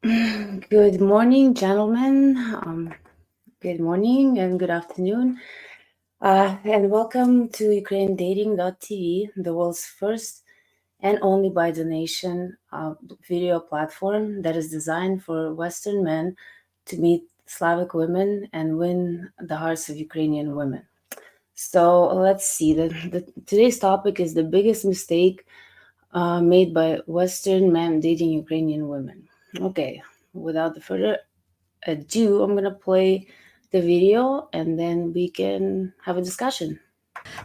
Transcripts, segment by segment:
Good morning, gentlemen. Good morning and good afternoon. And welcome to UkraineDating.tv, the world's first and only by donation video platform that is designed for Western men to meet Slavic women and win the hearts of Ukrainian women. So let's see. Today's topic is the biggest mistake made by Western men dating Ukrainian women. Okay, without the further ado, I'm gonna play the video and then we can have a discussion.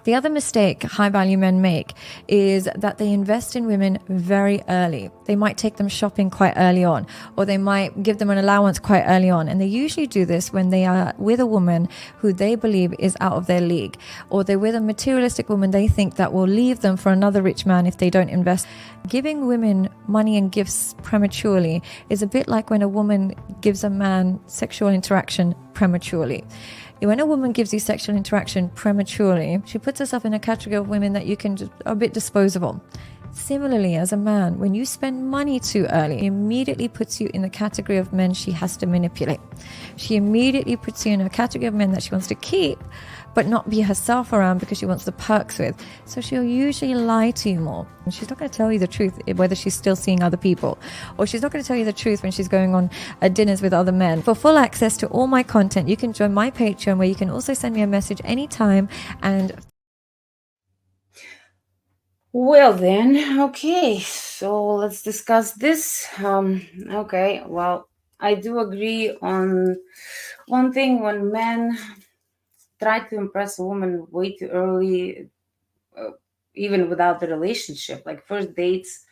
The other mistake high value men make is that they invest in women very early. They might take them shopping quite early on, or they might give them an allowance quite early on. And they usually do this when they are with a woman who they believe is out of their league, or they're with a materialistic woman they think that will leave them for another rich man if they don't invest. Giving women money and gifts prematurely is a bit like when a woman gives a man sexual interaction prematurely. When a woman gives you sexual interaction prematurely, she puts herself in a category of women that you can just a bit disposable. Similarly, as a man, when you spend money too early, it immediately puts you in the category of men she has to manipulate. She immediately puts you in a category of men that she wants to keep, but not be herself around because she wants the perks with. So she'll usually lie to you more. And she's not going to tell you the truth whether she's still seeing other people, or she's not going to tell you the truth when she's going on dinners with other men. For full access to all my content, you can join my Patreon, where you can also send me a message anytime. And Well then, okay, so let's discuss this. Okay, well, I do agree on one thing: when men try to impress a woman way too early, uh, even without the relationship, like first dates,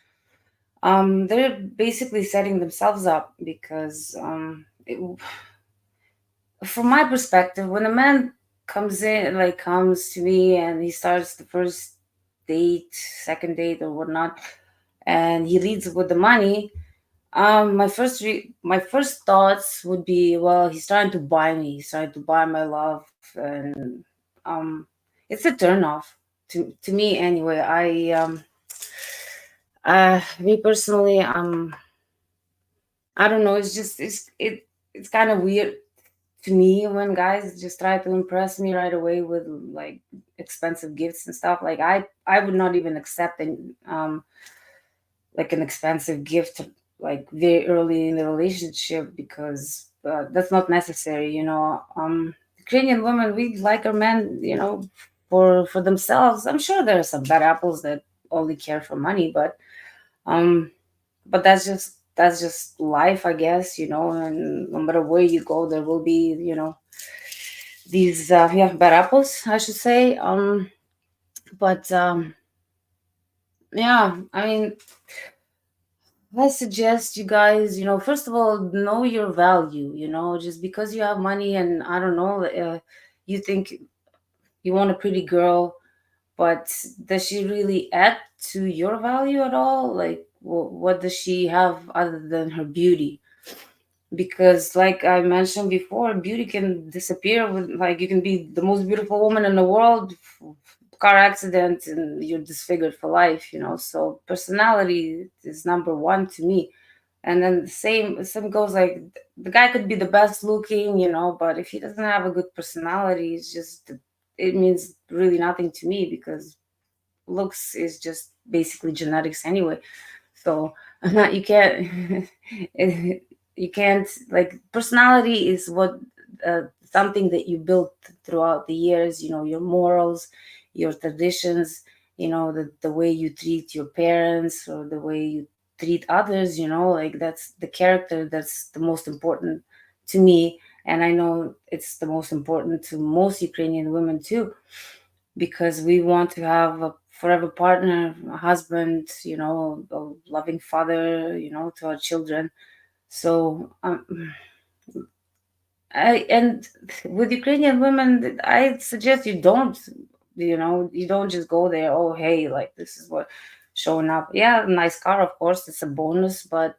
they're basically setting themselves up because from my perspective, when a man comes to me and he starts the first date, second date, or whatnot, and he leads with the money, my first thoughts would be, well, he's trying to buy me, he's trying to buy my love, and it's a turn off to me anyway. Me personally, I don't know. It's kind of weird to me when guys just try to impress me right away with like expensive gifts and stuff. Like I would not even accept like an expensive gift like very early in the relationship because that's not necessary. Ukrainian women, we like our men, for themselves. I'm sure there are some bad apples that only care for money, um but that's just life, I guess, and no matter where you go there will be, these bad apples, I should say. But yeah, I mean, I suggest you guys, first of all, know your value. Just because you have money and I don't know, you think you want a pretty girl, but does she really add to your value at all? Like, what does she have other than her beauty? Because like I mentioned before, beauty can disappear with, like, you can be the most beautiful woman in the world, car accident, and you're disfigured for life. So personality is number one to me. And then the same goes, like, the guy could be the best looking, but if he doesn't have a good personality, it means really nothing to me, because looks is just basically genetics anyway. So you can't you can't, like, personality is what, something that you built throughout the years, your morals, your traditions, the way you treat your parents or the way you treat others, like, that's the character that's the most important to me. And I know it's the most important to most Ukrainian women too, because we want to have a forever partner, a husband, a loving father, to our children. So, and with Ukrainian women, I suggest you don't just go there. Oh, hey, like, this is what showing up. Yeah, nice car, of course, it's a bonus, but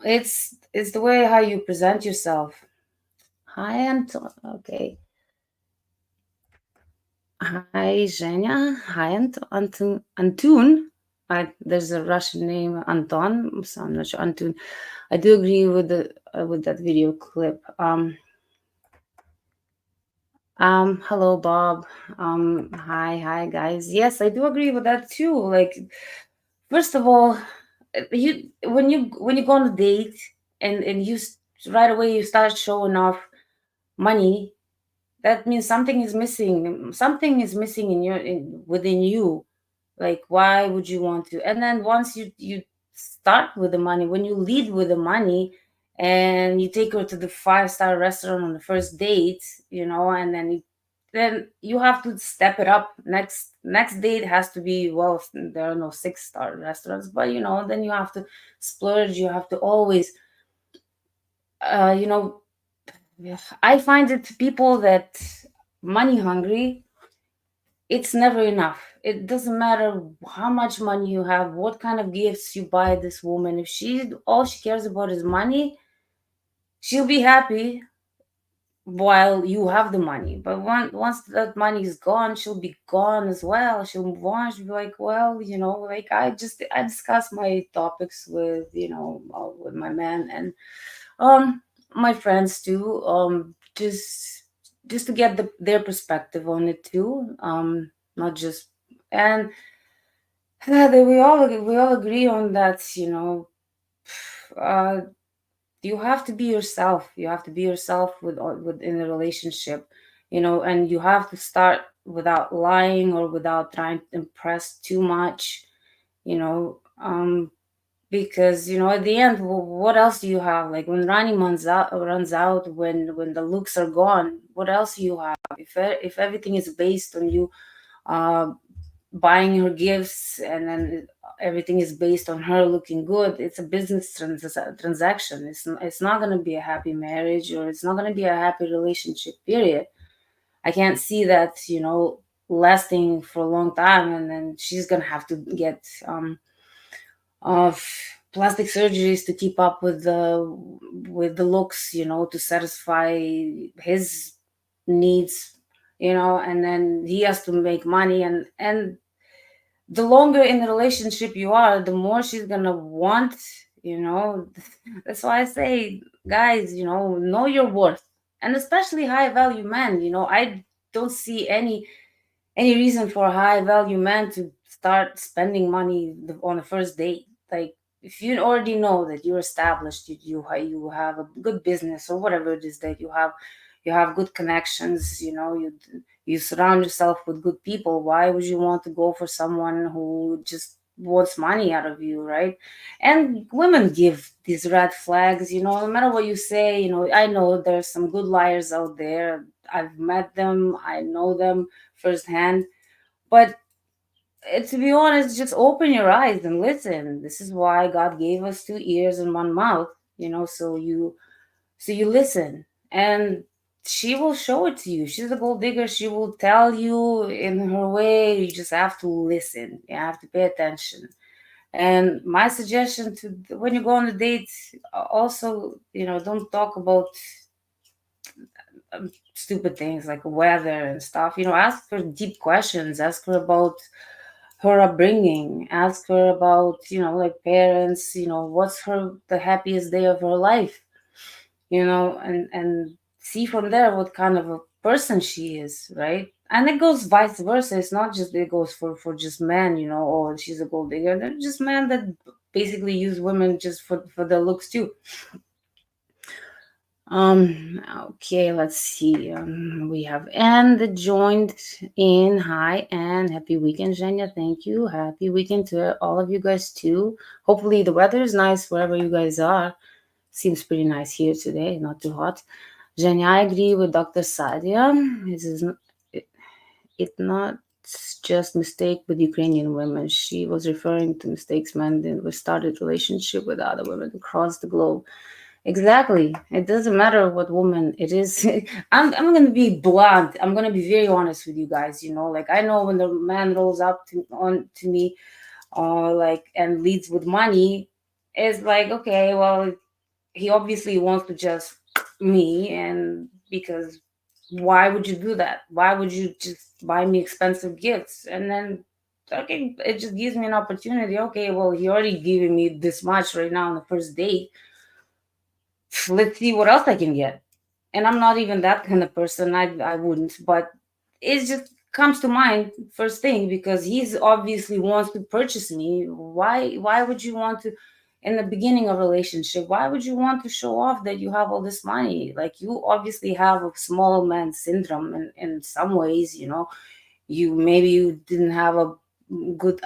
it's the way how you present yourself. Hi, Anton. Okay. Hi, Zhenya. Hi, Antun. There's a Russian name Anton, so I'm not sure. Anton. I do agree with that video clip. Hello, Bob. Hi, guys. Yes, I do agree with that too. Like, first of all, you when you go on a date and right away you start showing off money, that means something is missing. Something is missing within you. Like, why would you want to? And then once you start with the money, when you lead with the money, and you take her to the five-star restaurant on the first date, and then you have to step it up. Next date has to be, well, there are no six-star restaurants, but then you have to splurge. You have to always, uh you know I find it people that money hungry, it's never enough. It doesn't matter how much money you have, what kind of gifts you buy this woman. If she all she cares about is money, she'll be happy while you have the money. But once that money is gone, she'll be gone as well. She'll move on. She'll be like, well, like I discuss my topics with my man and um my friends too. Just to get their perspective on it too. Not just and we all agree on that. Uh, you have to be yourself. You have to be yourself within a relationship, and you have to start without lying or without trying to impress too much, you know. Because at the end, what else do you have? Like when runs out, when the looks are gone, what else do you have? If everything is based on you uh buying her gifts, and then everything is based on her looking good, it's a business transaction. It's not going to be a happy marriage, or it's not going to be a happy relationship, period. I can't see that lasting for a long time, and then she's going to have to get of plastic surgeries to keep up with the looks, to satisfy his needs, and then he has to make money, and the longer in the relationship you are, the more she's gonna want, you know. That's why I say, guys, know your worth. And especially high value men, I don't see any reason for a high value man to start spending money on the first date. Like, if you already know that you're established, you have a good business or whatever it is that you have good connections, you surround yourself with good people. Why would you want to go for someone who just wants money out of you, right? And women give these red flags, no matter what you say. I know there's some good liars out there. I've met them, I know them firsthand. But to be honest, just open your eyes and listen. This is why God gave us two ears and one mouth, so you listen, and she will show it to you. She's a gold digger. She will tell you in her way. You just have to listen. You have to pay attention. And my suggestion when you go on a date, also, don't talk about stupid things like weather and stuff. Ask her deep questions. Ask her about her upbringing. Ask her about, like parents. What's the happiest day of her life? And see from there what kind of a person she is, right? And it goes vice versa. It's not just it goes for just men, or she's a gold digger. They're just men that basically use women just for their looks too. Okay, let's see. We have Anne that joined in. Hi, Anne. Happy weekend, Zhenya. Thank you. Happy weekend to all of you guys too. Hopefully the weather is nice wherever you guys are. Seems pretty nice here today, not too hot. Zhenya, I agree with Dr. Sadia. It not just mistake with Ukrainian women. She was referring to mistakes men did with started relationship with other women across the globe. Exactly. It doesn't matter what woman it is. I'm gonna be blunt. I'm gonna be very honest with you guys. Like, I know when the man rolls up to me, like, and leads with money, it's like, okay, well, he obviously wants to just me. And because why would you do that? Why would you just buy me expensive gifts? And then okay, it just gives me an opportunity. Okay, well, he already giving me this much right now on the first date. Let's see what else I can get. And I'm not even that kind of person. I wouldn't, but it just comes to mind first thing because he's obviously wants to purchase me. Why would you want to in the beginning of a relationship, why would you want to show off that you have all this money? Like you obviously have a small man syndrome in some ways, you know. You maybe you didn't have a good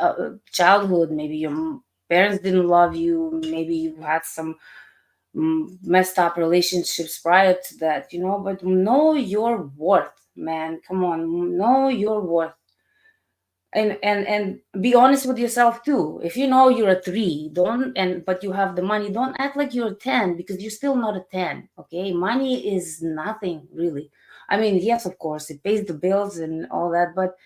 childhood, maybe your parents didn't love you, maybe you had some messed up relationships prior to that, you know. But know your worth, man. Come on, know your worth, and be honest with yourself too. If you know you're a 3, don't, and but you have the money, don't act like you're a 10, because you're still not a 10. Okay, money is nothing really. I mean, yes, of course it pays the bills and all that, but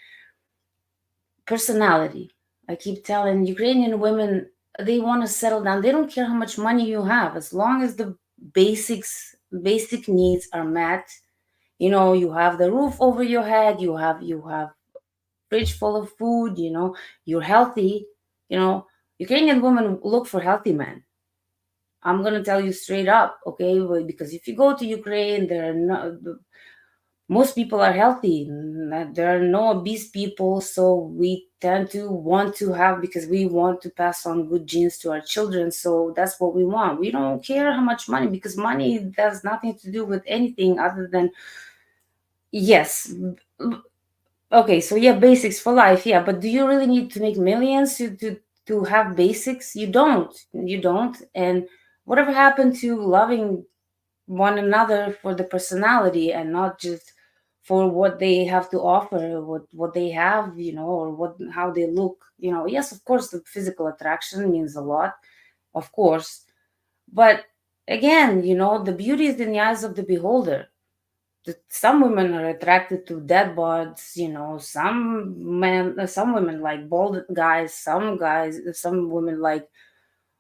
personality. I keep telling Ukrainian women, they want to settle down. They don't care how much money you have, as long as the basic needs are met. You know, you have the roof over your head, you have fridge full of food, you know, you're healthy, you know. Ukrainian women look for healthy men. I'm gonna tell you straight up, okay? Because if you go to Ukraine, there are no, most people are healthy. There are no obese people, so we tend to want to have, because we want to pass on good genes to our children. So that's what we want. We don't care how much money, because money has nothing to do with anything other than, yes. Okay, so yeah, basics for life, yeah. But do you really need to make millions to have basics? You don't. And whatever happened to loving one another for the personality and not just for what they have to offer, what they have, you know, or what how they look, you know. Yes, of course the physical attraction means a lot, of course, but again, you know, the beauty is in the eyes of the beholder. Some women are attracted to dead bods, you know. Some women like bald guys, some women like,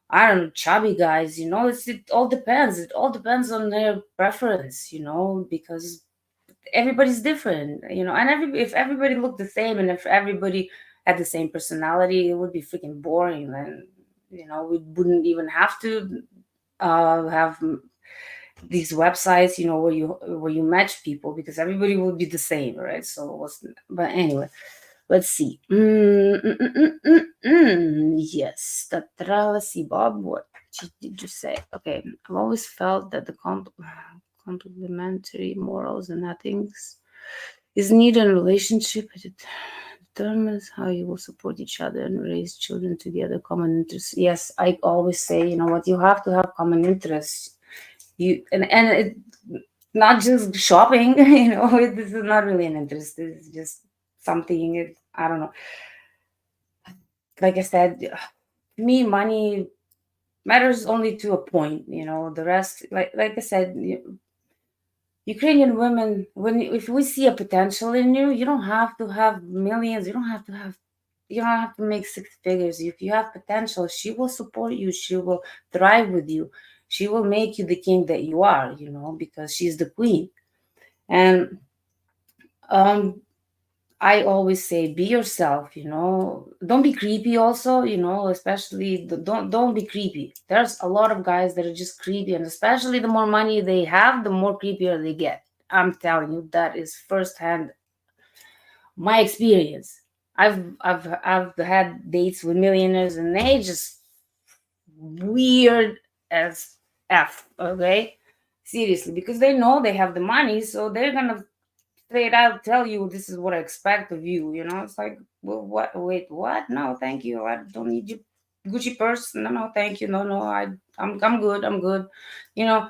I don't know, chubby guys, you know. It all depends. It all depends on their preference, you know, because everybody's different, you know. And if everybody looked the same, and if everybody had the same personality, it would be freaking boring. Then, you know, we wouldn't even have to have these websites, you know, where you match people, because everybody would be the same, right? So but anyway, let's see. Yes. Let's see, Bob. What did you say? Okay. I've always felt that the complementary morals and ethics is needed in a relationship. It determines how you will support each other and raise children together. Common interests. Yes, I always say, you know what, you have to have common interests. And it, not just shopping. You know, this is not really an interest. It's just something. I don't know. Like I said, me, money matters only to a point. You know, the rest, like I said, Ukrainian women, if we see a potential in you, you don't have to have millions. You don't have to make six figures. If you have potential, she will support you. She will thrive with you. She will make you the king that you are, you know, because she's the queen. And um, I always say, be yourself, you know. Don't be creepy also, you know, especially don't be creepy. There's a lot of guys that are just creepy, and especially the more money they have, the more creepier they get. I'm telling you, that is firsthand my experience. I've had dates with millionaires, and they just weird as F, okay? Seriously, because they know they have the money, so they're gonna straight out tell you, this is what I expect of you. You know, it's like, well, what? Wait, what? No, thank you. I don't need your Gucci purse. No, no, thank you. No, no, I'm good. I'm good. You know,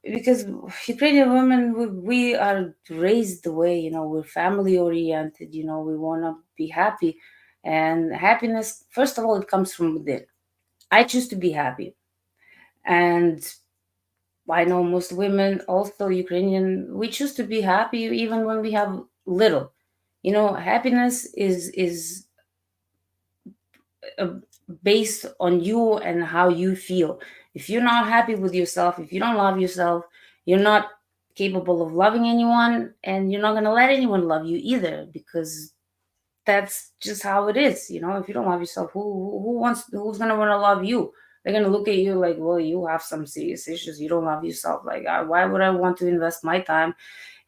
because Ukrainian women, we are raised the way, you know, we're family oriented. You know, we want to be happy, and happiness, first of all, it comes from within. I choose to be happy, and I know most women, also Ukrainian, we choose to be happy even when we have little. You know, happiness is uh, based on you and how you feel. If you're not happy with yourself, if you don't love yourself, you're not capable of loving anyone, and you're not going to let anyone love you either, because that's just how it is. If you don't love yourself, who's gonna want to love you? They're gonna look at you like, well, you have some serious issues. You don't love yourself. Like, why would I want to invest my time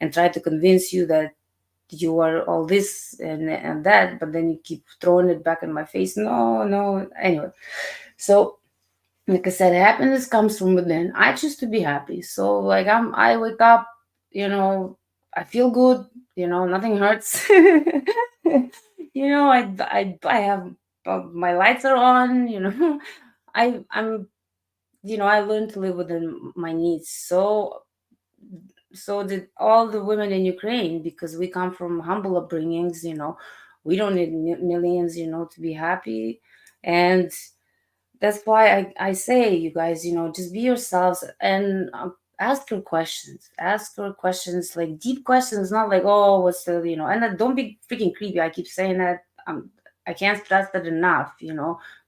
and try to convince you that you are all this and that, but then you keep throwing it back in my face? No, no. Anyway, so like I said, happiness comes from within. I choose to be happy. So like I wake up, I feel good, nothing hurts. I have my lights are on, I learned to live within my needs. So did all the women in Ukraine, because we come from humble upbringings, we don't need millions, to be happy. And that's why I say, you guys, just be yourselves and ask her questions. Ask her questions, like deep questions, not like, oh, what's the, and don't be freaking creepy. I keep saying that. I can't stress that enough,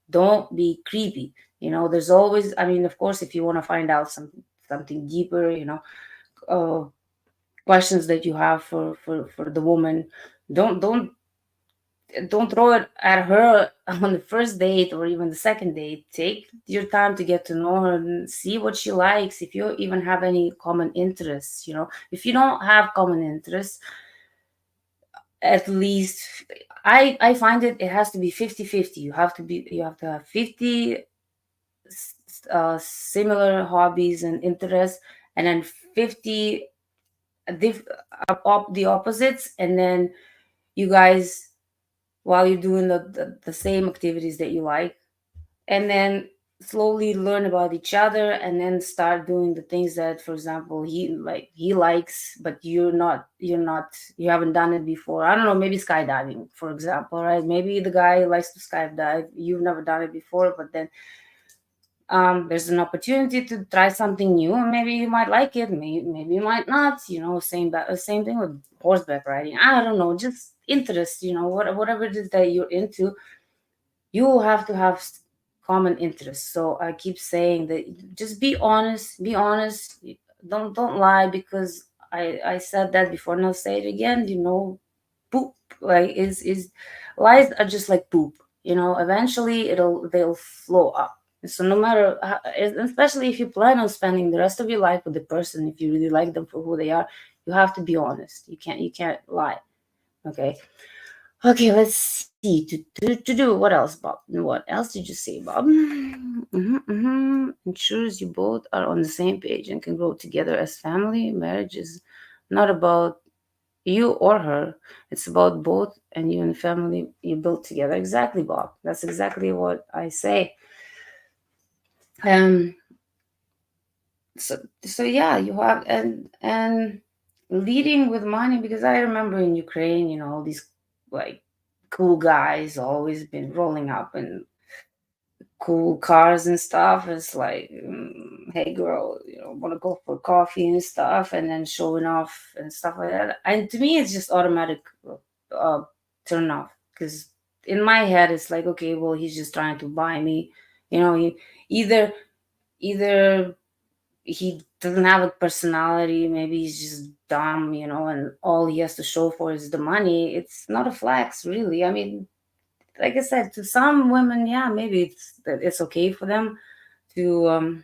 Don't be creepy. There's always, I mean, of course, if you want to find out something deeper, uh, questions that you have for the woman, don't throw it at her on the first date or even the second date. Take your time to get to know her and see what she likes, if you even have any common interests. If you don't have common interests, at least I find it has to be 50-50. You have to have 50 similar hobbies and interests, and then 50 diff- the opposites, and then you guys, while you're doing the same activities that you like, and then slowly learn about each other, and then start doing the things that, for example, he likes, but you haven't done it before. I don't know, maybe skydiving, for example, right? Maybe the guy likes to skydive, you've never done it before, but then there's an opportunity to try something new, and maybe you might like it, maybe you might not. Same thing with horseback riding. I don't know, just interest. Whatever it is that you're into, you have to have common interests. So I keep saying that, just be honest. Be honest. Don't lie, because I said that before, and I'll say it again. Poop, like, is lies are just like poop. Eventually they'll flow up. So no matter how, especially if you plan on spending the rest of your life with the person, if you really like them for who they are, you have to be honest. You can't lie. Okay. Okay, let's see. To do what else, Bob? What else did you say, Bob? Ensures you both are on the same page and can grow together as family. Marriage is not about you or her. It's about both, and you and the family you build together. Exactly, Bob. That's exactly what I say. Um. So yeah, you have, and leading with money, because I remember in Ukraine, all these like cool guys always been rolling up in cool cars and stuff. It's like, hey girl, want to go for coffee and stuff, and then showing off and stuff like that. And to me, it's just automatic uh, turn off, because in my head, it's like, okay, well, he's just trying to buy me. He either either he doesn't have a personality, maybe he's just dumb, and all he has to show for is the money. It's not a flex, really. I mean, like I said, to some women, yeah, maybe it's okay for them to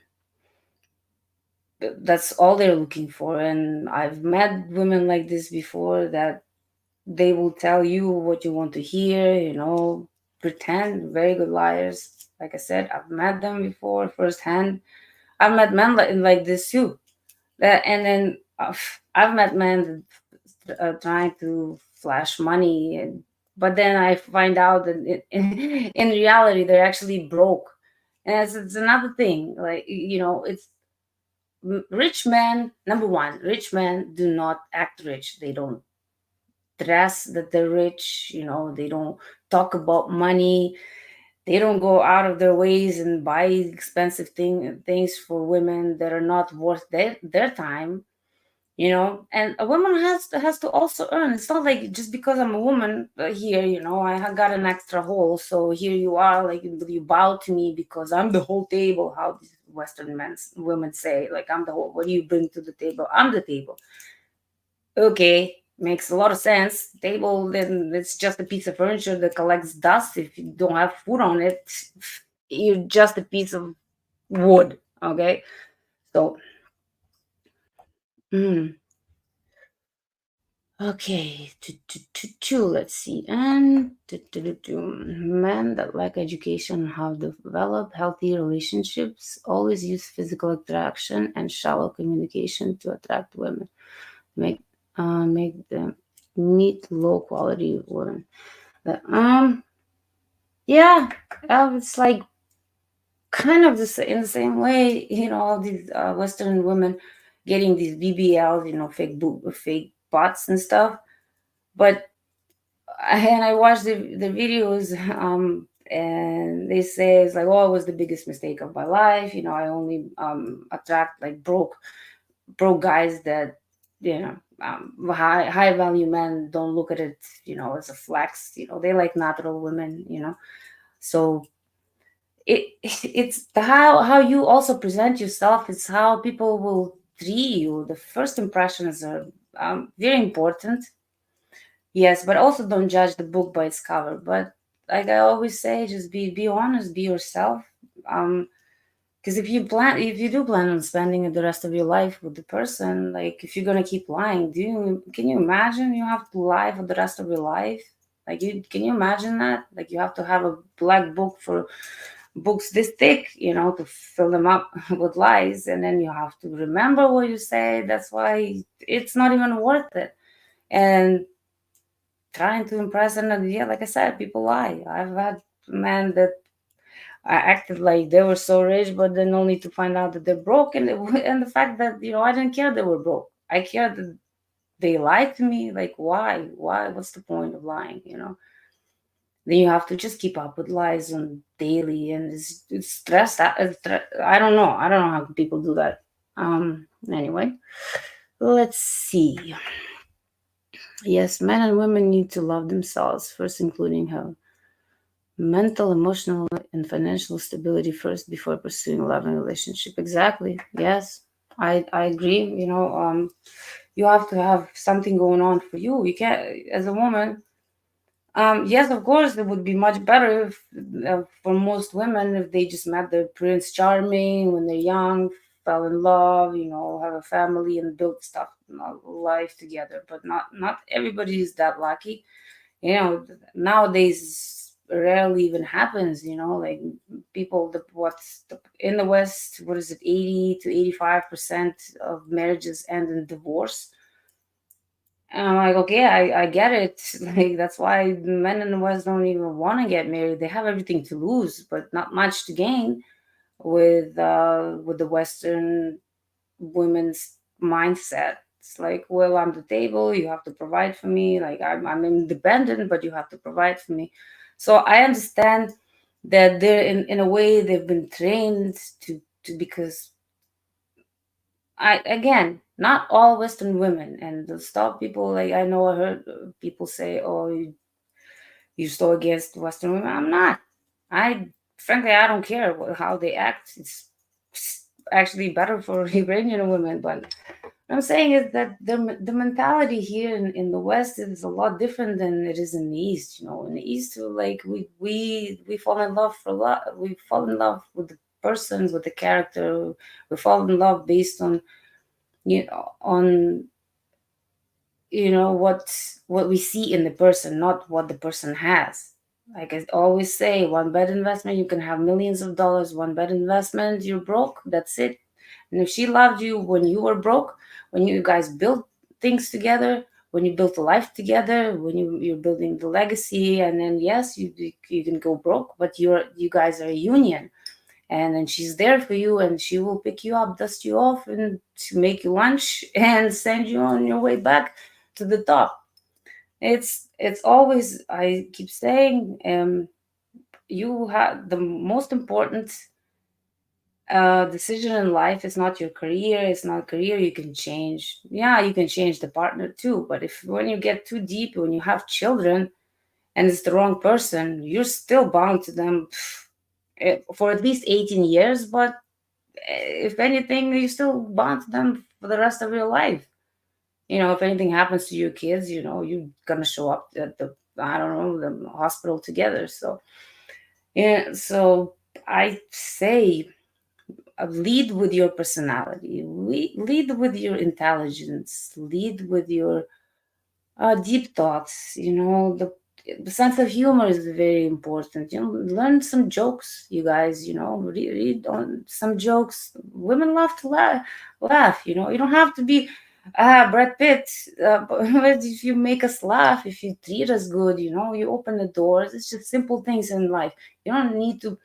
that's all they're looking for. And I've met women like this before, that they will tell you what you want to hear, pretend, very good liars. Like I said, I've met them before firsthand. I've met men like this too. And then I've met men trying to flash money, but then I find out that in reality they're actually broke. And it's another thing. Like, it's rich men. Number one, rich men do not act rich. They don't dress that they're rich. They don't talk about money. They don't go out of their ways and buy expensive things for women that are not worth their time. And a woman has to also earn. It's not like, just because I'm a woman, here, I got an extra hole, so here you are, like, you bow to me because I'm the whole table, how these Western women say, like, I'm the whole, what do you bring to the table? I'm the table. Okay, makes a lot of sense. Table, then it's just a piece of furniture that collects dust. If you don't have food on it, you're just a piece of wood. Okay, so mm, okay, let's see. And men that lack education how to develop healthy relationships always use physical attraction and shallow communication to attract women. Make make them meet low quality women. But, yeah, it's like kind of in the same way, all these Western women getting these BBLs, fake butts and stuff. But and I watched the videos, and they say it's like, oh, it was the biggest mistake of my life. I only attract like broke guys that high value men don't look at it, as a flex. They like natural women. So it's how you also present yourself. It's how people will treat you. The first impressions are very important. Yes, but also don't judge the book by its cover. But like I always say, just be honest, be yourself. Um, because if you do plan on spending the rest of your life with the person, like if you're gonna keep lying, can you imagine you have to lie for the rest of your life? Like can you imagine that? Like you have to have a black book for books this thick, to fill them up with lies, and then you have to remember what you say. That's why it's not even worth it. And trying to impress another, yeah, like I said, people lie. I've had men that I acted like they were so rich, but then only to find out that they're broke. And the fact that I didn't care they were broke. I cared that they lied to me. Like why? What's the point of lying? Then you have to just keep up with lies on daily, and it's stressed out. I don't know. I don't know how people do that. Anyway, let's see. Yes, men and women need to love themselves first, including health, mental, emotional, and financial stability first before pursuing a loving relationship. Exactly. Yes, I agree. You have to have something going on for you. You can't, as a woman. Yes, of course, it would be much better for most women if they just met their Prince Charming when they're young, fell in love, have a family and build stuff, life together. But not everybody is that lucky. Nowadays rarely even happens. Like people, in the West, what is it, 80 to 85% of marriages end in divorce. And I'm like, okay, I get it. Like that's why men in the West don't even want to get married. They have everything to lose, but not much to gain with the Western women's mindset. It's like, well, I'm the table. You have to provide for me. Like I'm independent, but you have to provide for me. So I understand that they're in a way they've been trained to because I again, not all Western women, and the stop people, like I know I heard people say, "Oh, you're so against Western women." I'm not. I frankly I don't care how they act. It's actually better for Ukrainian women. But what I'm saying is that the mentality here in the West is a lot different than it is in the East. In the East, like we fall in love for love. We fall in love with the persons, with the character. We fall in love based on on what we see in the person, not what the person has. Like I always say, one bad investment, you can have millions of dollars. One bad investment, you're broke. That's it. And if she loved you when you were broke, when you guys built things together, when you built a life together, when you're building the legacy, and then yes, you can go broke, but you guys are a union. And then she's there for you, and she will pick you up, dust you off, and to make you lunch and send you on your way back to the top. It's always, I keep saying, you have the most important decision in life is not your career. It's not career you can change. Yeah, you can change the partner too, but if when you get too deep, when you have children and it's the wrong person, you're still bound to them for at least 18 years. But if anything, you still bound to them for the rest of your life. if anything happens to your kids, you're gonna show up at the, I don't know, the hospital together. So yeah, so I say, lead with your personality, lead with your intelligence, lead with your deep thoughts. The sense of humor is very important. Learn some jokes, you guys. Read on some jokes. Women love to laugh. You don't have to be Brad Pitt, but if you make us laugh, if you treat us good, you open the doors. It's just simple things in life. You don't need to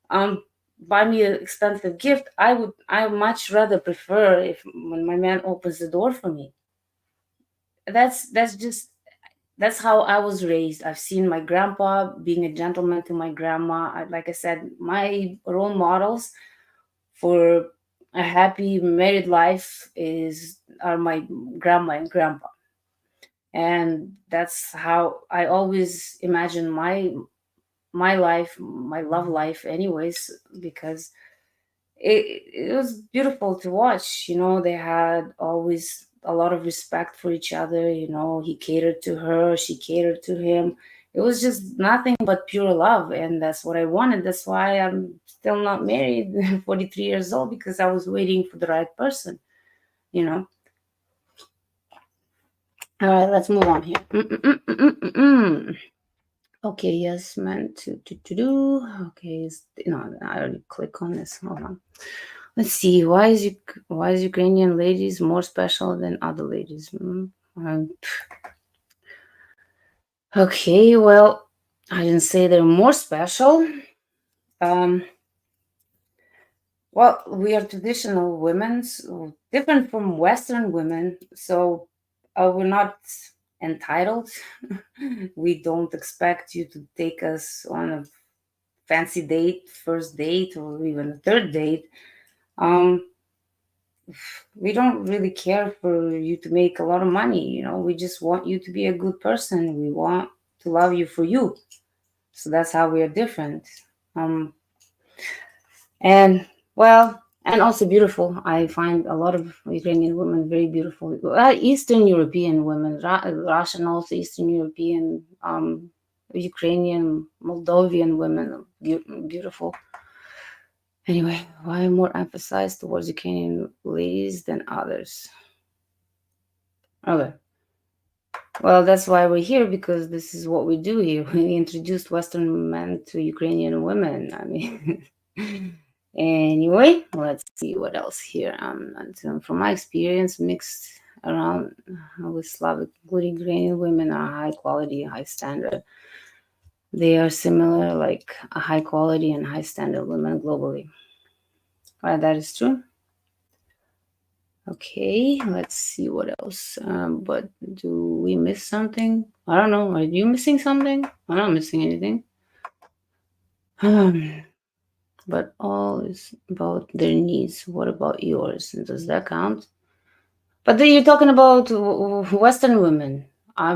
um buy me an expensive gift. I much rather prefer if when my man opens the door for me. That's how I was raised. I've seen my grandpa being a gentleman to my grandma. Like I said, my role models for a happy married life are my grandma and grandpa, and that's how I always imagine my life, my love life, anyways, because it was beautiful to watch. They had always a lot of respect for each other. He catered to her, she catered to him. It was just nothing but pure love, and that's what I wanted. That's why I'm still not married, 43 years old, because I was waiting for the right person. You know. All right, let's move on here. Okay, yes, meant to do. Okay, no, I already click on this. Hold on. Let's see. Why is Ukrainian ladies more special than other ladies? Okay, well, I didn't say they're more special. Um, well, we are traditional women, so different from Western women. So we're not entitled. We don't expect you to take us on a fancy date, first date, or even a third date. Um, we don't really care for you to make a lot of money. We just want you to be a good person. We want to love you for you. So that's how we are different. Um, and well, and also beautiful. I find a lot of Ukrainian women very beautiful. Eastern European women, Russian, also Eastern European, Ukrainian, Moldovan women, beautiful. Anyway, why more emphasized towards Ukrainian ladies than others? Okay. Well, that's why we're here, because this is what we do here. We introduced Western men to Ukrainian women. I mean, anyway, let's see what else here. From my experience, mixed around with Slavic, including Ukrainian women, are high quality, high standard. They are similar, like a high quality and high standard women globally. Right, that is true. Okay, let's see what else. But do we miss something? I don't know. Are you missing something? I'm not missing anything. Um, but all is about their needs. What about yours? Does that count? But then you're talking about Western women.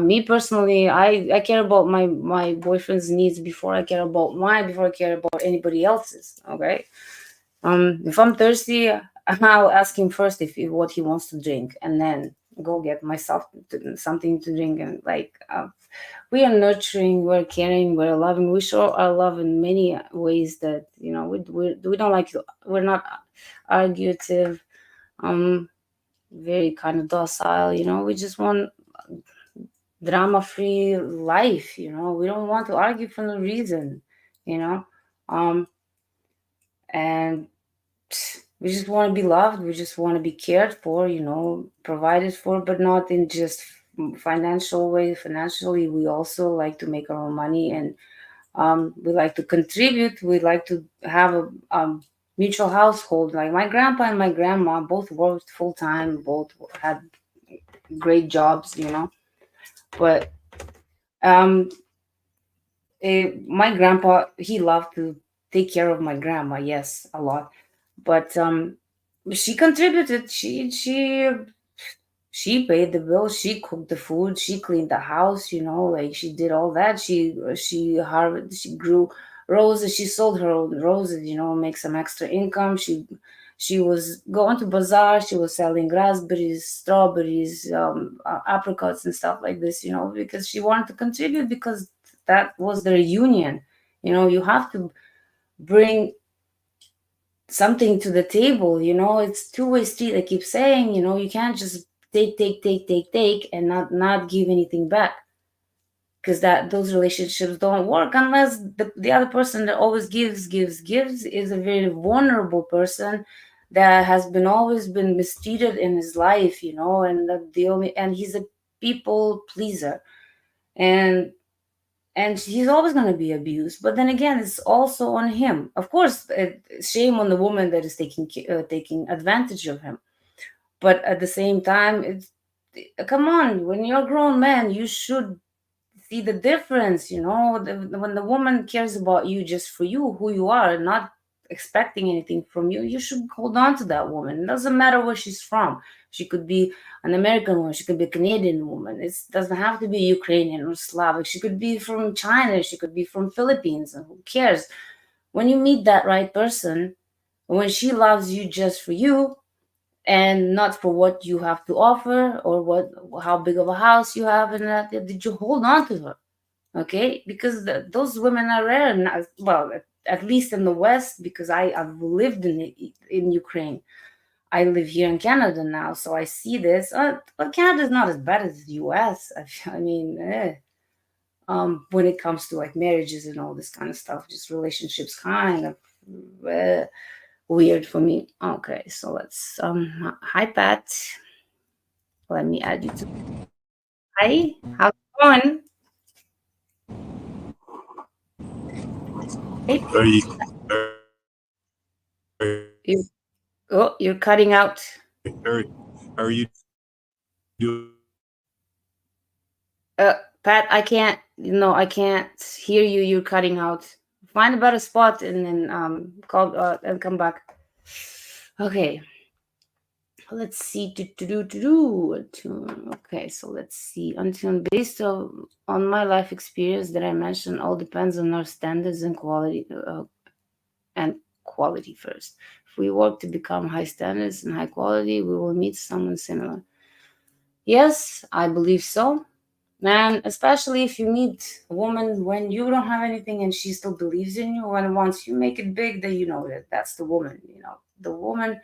Me personally, I care about my boyfriend's needs before I care about anybody else's. Okay. If I'm thirsty, I'll ask him first what he wants to drink, and then go get myself something to drink. And like, we are nurturing, we're caring, we're loving. We show our love in many ways that we don't like. We're not arguative. Very kind of docile. We just want drama-free life. We don't want to argue for no reason. You know, um, and we just want to be loved. We just want to be cared for, provided for, but not in just financial way. Financially, we also like to make our own money, and we like to contribute. We like to have a mutual household. Like my grandpa and my grandma both worked full time, both had great jobs, but um, my grandpa, he loved to take care of my grandma, yes, a lot, but she contributed. She paid the bill, she cooked the food, she cleaned the house, like she did all that. She grew roses, she sold her own roses, make some extra income. She was going to bazaar, she was selling raspberries, strawberries, apricots and stuff like this, because she wanted to contribute, because that was their union. You have to bring something to the table. It's two-way street. I keep saying, you can't just take and not give anything back, because those relationships don't work unless the other person that always gives is a very vulnerable person that has been always been mistreated in his life, and and he's a people pleaser, and he's always going to be abused. But then again, it's also on him, of course. Shame on the woman that is taking advantage of him. But at the same time, come on, when you're a grown man, you should see the difference. When the woman cares about you just for you, who you are, not expecting anything from you, you should hold on to that woman. It doesn't matter where she's from. She could be an American woman, she could be a Canadian woman. It doesn't have to be Ukrainian or Slavic. She could be from China, she could be from Philippines, and who cares? When you meet that right person, when she loves you just for you and not for what you have to offer, or how big of a house you have, and that, did you hold on to her? Okay, because those women are rare. Well, at least in the West, because I've lived in Ukraine. I live here in Canada now, so I see this. But Canada is not as bad as the US. I mean, when it comes to like marriages and all this kind of stuff, just relationships, kind of weird for me. Okay, so let's hi Pat, let me add you to. Hi, how's it going? Hey, Are you you, oh, you're cutting out. are you doing? Pat, I can't. No, I can't hear you. You're cutting out. Find a better spot and then call and come back. Okay. Let's see. Okay, so let's see. Until based on my life experience that I mentioned, all depends on our standards and quality. And quality first. If we work to become high standards and high quality, we will meet someone similar. Yes, I believe so. And especially if you meet a woman when you don't have anything and she still believes in you, and once you make it big, then you know that that's the woman. The woman,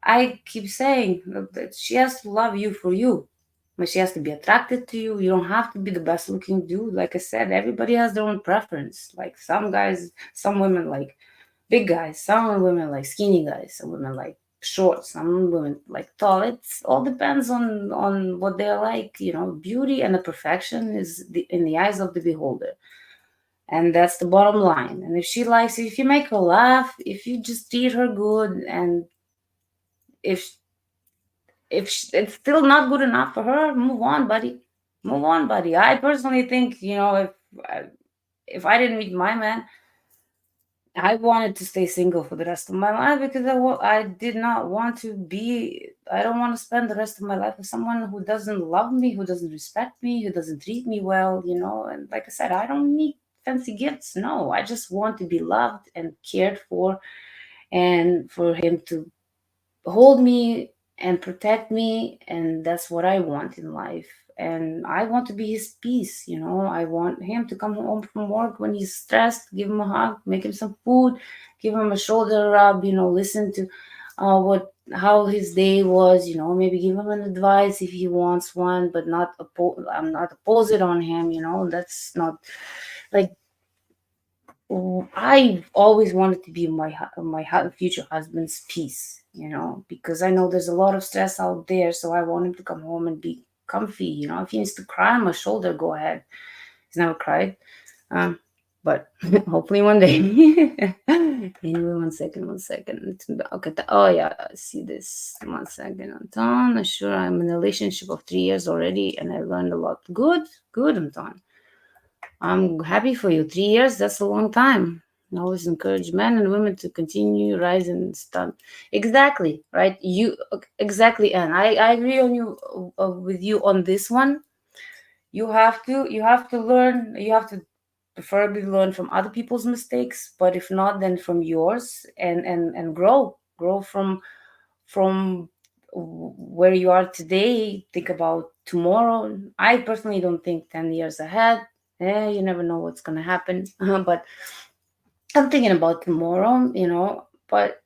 I keep saying that she has to love you for you, but she has to be attracted to you. You don't have to be the best looking dude. Like I said, everybody has their own preference. Like some guys, some women like big guys, some women like skinny guys, some women like short, some women like tall. It all depends on what they're like. Beauty and the perfection is in the eyes of the beholder, and that's the bottom line. And if she likes you, if you make her laugh, if you just treat her good, and if it's still not good enough for her, move on, buddy. Move on, buddy. I personally think, if I didn't meet my man, I wanted to stay single for the rest of my life, because I did not want to be. I don't want to spend the rest of my life with someone who doesn't love me, who doesn't respect me, who doesn't treat me well. And like I said, I don't need fancy gifts. No, I just want to be loved and cared for, and for him to hold me and protect me, and that's what I want in life. And I want to be his peace. I want him to come home from work when he's stressed, give him a hug, make him some food, give him a shoulder rub, listen to how his day was, maybe give him an advice if he wants one, but I'm not oppose it on him. That's not like, I always wanted to be my future husband's peace, because I know there's a lot of stress out there. So I want him to come home and be comfy. If he needs to cry on my shoulder, go ahead. He's never cried, but hopefully one day. Anyway, one second. Okay. Oh yeah, I see this. 1 second, Anton. Sure, I'm in a relationship of 3 years already, and I learned a lot. Good, Anton. I'm happy for you. 3 years, that's a long time. I always encourage men and women to continue rising and stand. Exactly, right? Exactly, and I agree on you with you on this one. You have to learn. You have to preferably learn from other people's mistakes, but if not, then from yours, and grow grow from where you are today. Think about tomorrow. I personally don't think 10 years ahead. You never know what's going to happen. But I'm thinking about tomorrow, but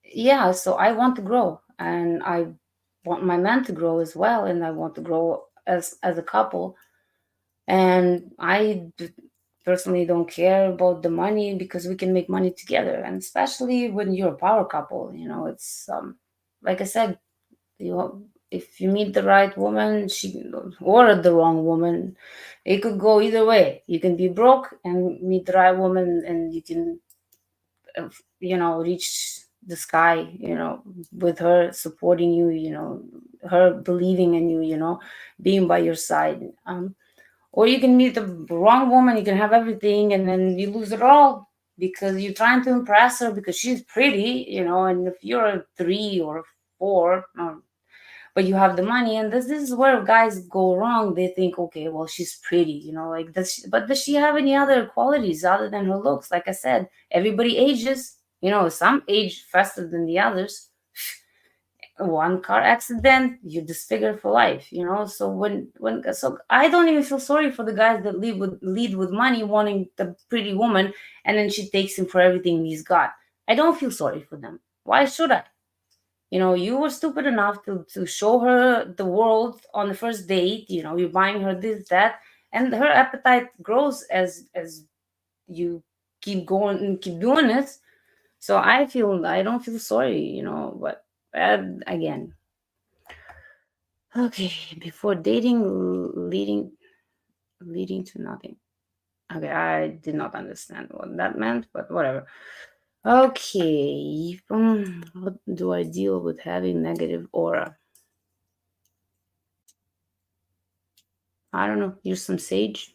yeah, so I want to grow, and I want my man to grow as well, and I want to grow as a couple. And personally don't care about the money, because we can make money together, and especially when you're a power couple, it's like I said, if you meet the right woman, or the wrong woman, it could go either way. You can be broke and meet the right woman, and you can reach the sky, with her supporting you, her believing in you, being by your side. Or you can meet the wrong woman, you can have everything, and then you lose it all because you're trying to impress her because she's pretty, and if you're a 3 or 4, but you have the money, and this is where guys go wrong. They think, okay, well, she's pretty, like but does she have any other qualities other than her looks? Like I said, everybody ages, some age faster than the others. One car accident, you're disfigured for life, so so I don't even feel sorry for the guys that lead with money, wanting the pretty woman, and then she takes him for everything he's got. I don't feel sorry for them. Why should I? You were stupid enough to show her the world on the first date. You're buying her this, that, and her appetite grows as you keep going and keep doing it. So I don't feel sorry, but again, okay, before dating, leading to nothing. Okay, I did not understand what that meant, but whatever. Okay, how do I deal with having negative aura? I don't know. Use some sage.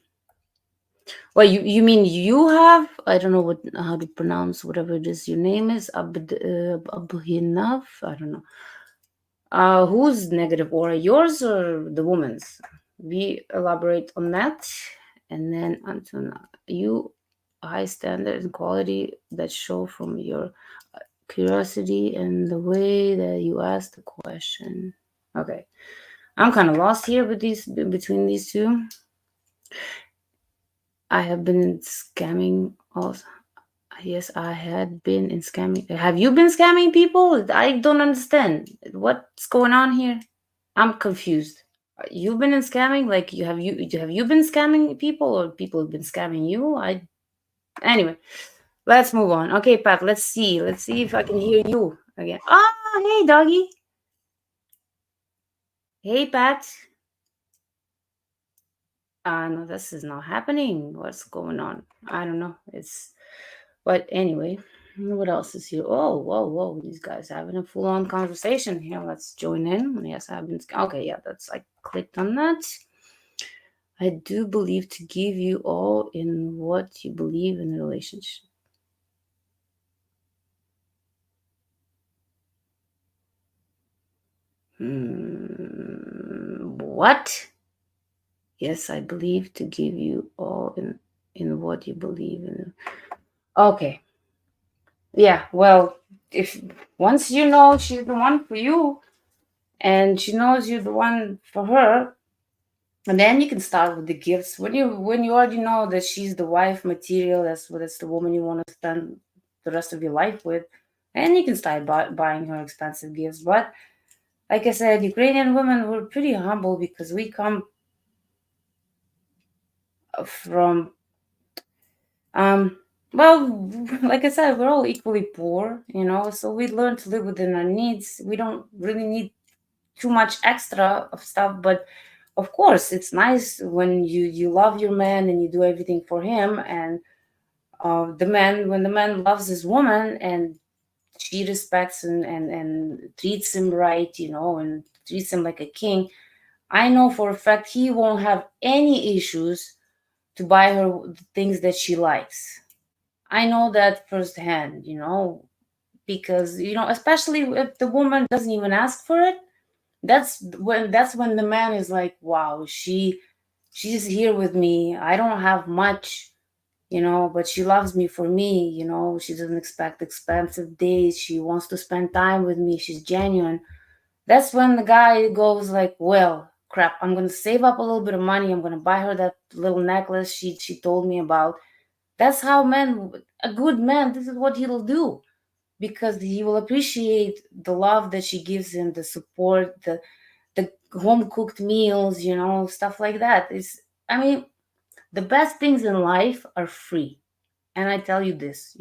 Well, you mean you have? I don't know how to pronounce whatever it is your name is. Abhinav. I don't know. Whose negative aura? Yours or the woman's? We elaborate on that, and then Antona, you high standard and quality that show from your curiosity and the way that you ask the question. Okay, I'm kind of lost here with between these two. I have been in scamming also. Yes, I had been in scamming. Have you been scamming people? I don't understand. What's going on here? I'm confused. You've been in scamming? Like you been scamming people, or people have been scamming you? Anyway, let's move on. Okay, Pat, let's see. Let's see if I can hear you again. Hey doggy. Hey Pat. No, this is not happening. What's going on? I don't know. But anyway, what else is here? Oh, whoa. These guys having a full on conversation here. Let's join in. Yes, I've been. Okay, yeah, I clicked on that. I do believe to give you all in what you believe in a relationship. What? Yes, I believe to give you all in what you believe in. Okay. Yeah, well, if once you know she's the one for you, and she knows you're the one for her, and then you can start with the gifts. When you already know that she's the wife material, that's the woman you want to spend the rest of your life with, and you can start buying her expensive gifts. But like I said, Ukrainian women were pretty humble because we come from well, like I said, we're all equally poor, so we learn to live within our needs. We don't really need too much extra of stuff, but of course it's nice when you love your man and you do everything for him. And when the man loves his woman and she respects and treats him right, and treats him like a king, I know for a fact he won't have any issues to buy her the things that she likes. I know that firsthand, because especially if the woman doesn't even ask for it. That's when the man is like, wow, she's here with me. I don't have much, but she loves me for me. She doesn't expect expensive dates. She wants to spend time with me. She's genuine. That's when the guy goes like, well, crap, I'm gonna save up a little bit of money. I'm gonna buy her that little necklace she told me about. That's how a good man, this is what he'll do, because he will appreciate the love that she gives him, the support, the home cooked meals, stuff like that. I mean, the best things in life are free. And I tell you this,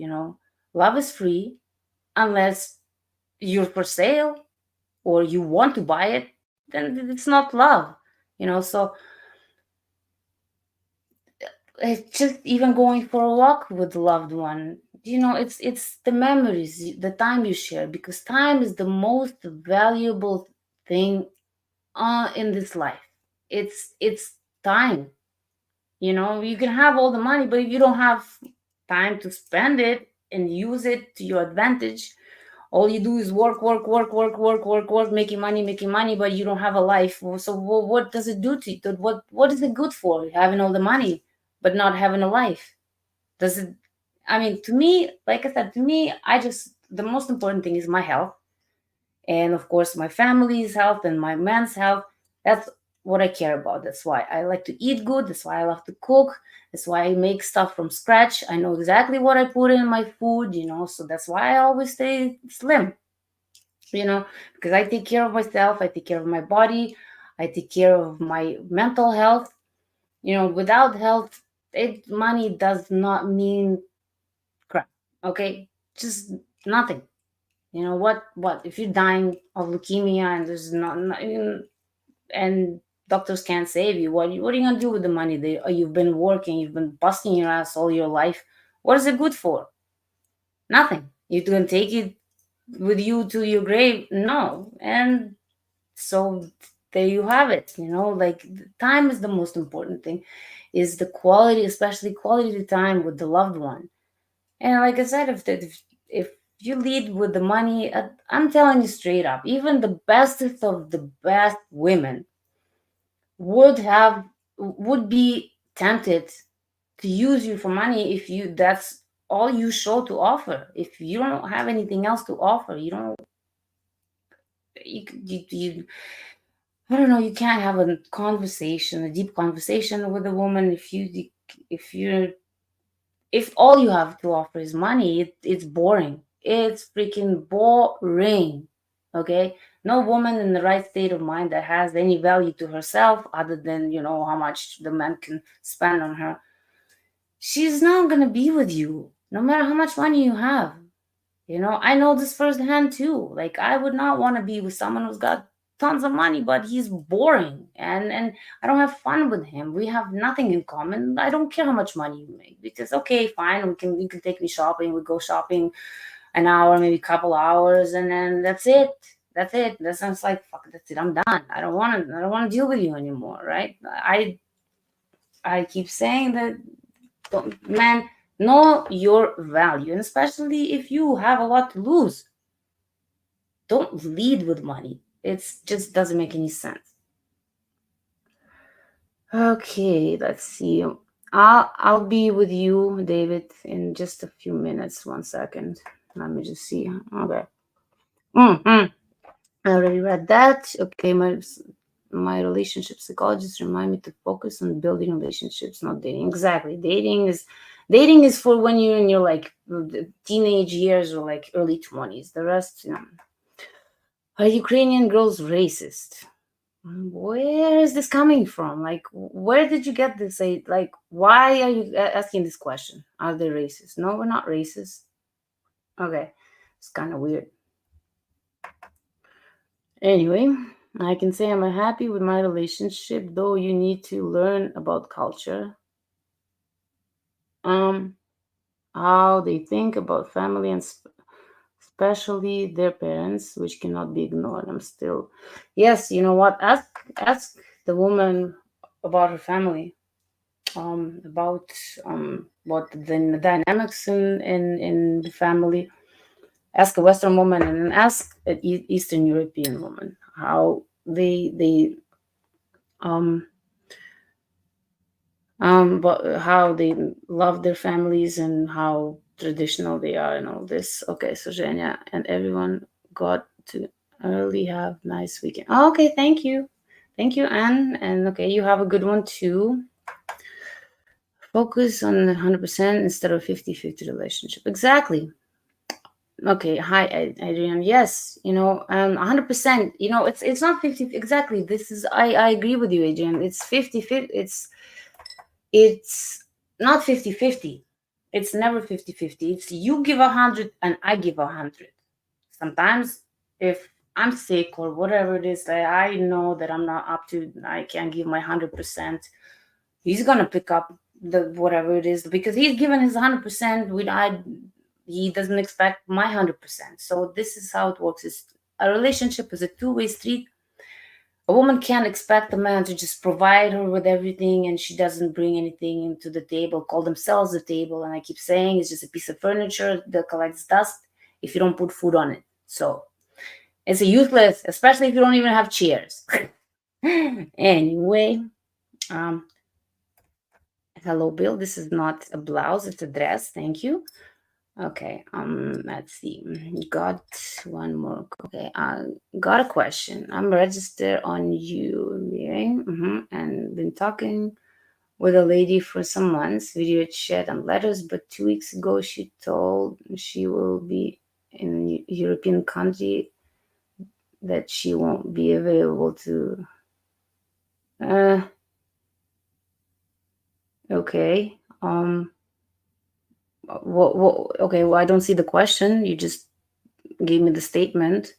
love is free unless you're for sale or you want to buy it, then it's not love. So it's just even going for a walk with a loved one. It's the memories, the time you share, because time is the most valuable thing in this life. It's time. You can have all the money, but if you don't have time to spend it and use it to your advantage, all you do is work, work, work, work, work, work, work, making money, but you don't have a life. So what does it do to you? What is it good for? Having all the money, but not having a life? Does it? I mean, to me, like I said, the most important thing is my health, and of course my family's health and my man's health. That's what I care about. That's why I like to eat good. That's why I love to cook. That's why I make stuff from scratch. I know exactly what I put in my food, so that's why I always stay slim, because I take care of myself. I take care of my body. I take care of my mental health. Without health, money does not mean crap. Okay, just nothing. What if you're dying of leukemia and there's not and doctors can't save you? What are you gonna do with the money that you've been working, you've been busting your ass all your life? What is it good for? Nothing. You can take it with you to your grave? No. And so there you have it. Like, time is the most important thing, is the quality, especially quality time with the loved one. And like I said, if you lead with the money, I'm telling you straight up, even the bestest of the best women would be tempted to use you for money if that's all you show to offer. If you don't have anything else to offer, you don't you I don't know, you can't have a deep conversation with a woman if you if all you have to offer is money. It's boring. It's freaking boring. Okay? No woman in the right state of mind that has any value to herself other than, how much the man can spend on her, she's not going to be with you no matter how much money you have. I know this firsthand too. Like, I would not want to be with someone who's got tons of money, but he's boring, and I don't have fun with him. We have nothing in common. I don't care how much money you make, because okay, fine, you can take me shopping. We go shopping an hour, maybe a couple hours, and then that's it. That's it. That sounds like, fuck. That's it. I'm done. I don't want to. I don't want to deal with you anymore. Right? I keep saying that, man, know your value, and especially if you have a lot to lose, don't lead with money. It just doesn't make any sense. Okay, let's see. I'll be with you, David, in just a few minutes. 1 second. Let me just see. Okay. I already read that. Okay, my relationship psychologist remind me to focus on building relationships, not dating. Exactly. Dating is for when you're in your like teenage years or like early 20s. The rest, Are Ukrainian girls racist? Where is this coming from? Like, where did you get this? Like, why are you asking this question? Are they racist? No, we're not racist. Okay, it's kind of weird. Anyway, I can say I'm happy with my relationship, though you need to learn about culture. How they think about family and especially their parents, which cannot be ignored. I'm still, yes, you know what? Ask the woman about her family, about what the dynamics in the family. Ask a Western woman and then ask an Eastern European woman how they But how they love their families and how traditional they are and all this. Okay, so Zhenya and everyone got to early have nice weekend. Oh, okay, thank you, Anne, and okay, you have a good one too. Focus on 100% instead of 50-50 relationship. Exactly. Okay, hi Adrian. Yes, 100%. It's not 50 exactly. This is I agree with you, Adrian. It's 50-50. It's not 50-50. It's never 50-50. It's you give 100 and I give 100. Sometimes if I'm sick or whatever it is that I know that I'm not up to, I can't give my 100%. He's gonna pick up the whatever it is because he's given his 100%. He doesn't expect my 100%. So this is how it works. It's a relationship is a two-way street. A woman can't expect a man to just provide her with everything and she doesn't bring anything into the table, call themselves the table. And I keep saying it's just a piece of furniture that collects dust if you don't put food on it. So it's a useless, especially if you don't even have chairs. Anyway, um, hello, Bill. This is not a blouse, it's a dress. Thank you. Okay, let's see. Got one more. Okay, got a question. I'm registered on you, and been talking with a lady for some months, video chat and letters, but 2 weeks ago she told she will be in a European country that she won't be available to. Uh, okay. Okay, well, I don't see the question. You just gave me the statement.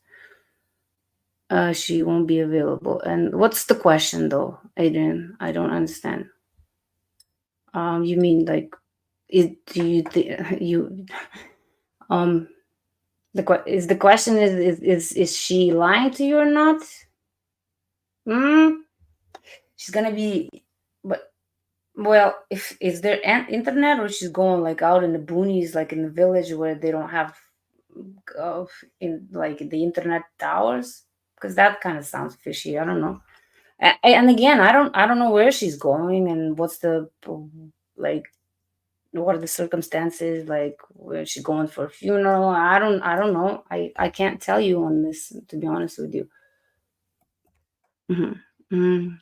She won't be available. And what's the question though, Adrian? I don't understand. You mean like, do you you the question is she lying to you or not? Hmm. She's gonna be, but well, if is there an internet or she's going like out in the boonies, like in the village where they don't have, in like the internet towers? Because that kind of sounds fishy. I don't know. And again, I don't know where she's going and what's the like what are the circumstances, like where she's going for a funeral. I don't know. I can't tell you on this, to be honest with you. Hmm.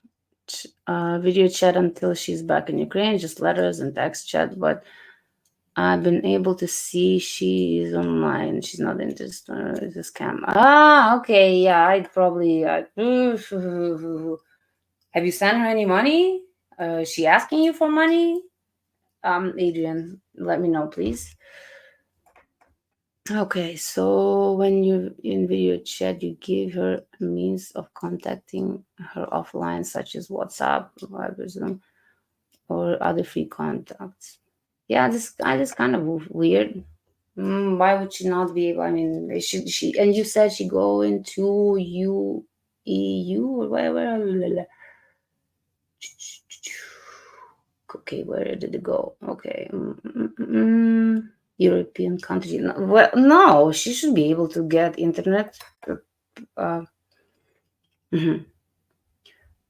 Video chat until she's back in Ukraine, just letters and text chat, but I've been able to see she is online. She's not interested. It's a scam. Ah, okay, yeah, I'd probably have you sent her any money? Is she asking you for money? Adrian, let me know, please. Okay, so when you in video chat, you give her a means of contacting her offline, such as WhatsApp, Viber, Zoom, or other free contacts. Yeah, this kind of weird. Why would she not be able? I mean, she and you said she go into EU or whatever. Okay, where did it go? Okay. European country. No, well, no, she should be able to get internet. Uh, mhm.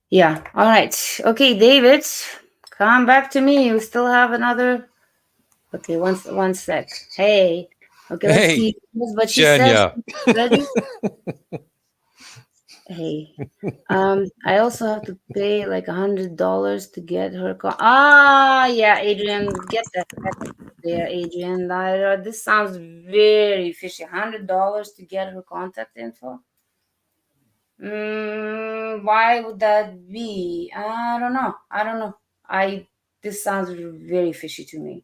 Yeah. All right. Okay, David, come back to me. We still have another. Okay, one sec. Hey. Okay, let's Hey, see. But she says Jenya. she's ready. Hey. I also have to pay like $100 to get her yeah, Adrian, get that there, Adrian. This sounds very fishy. $100 to get her contact info. Why would that be? I don't know. This sounds very fishy to me.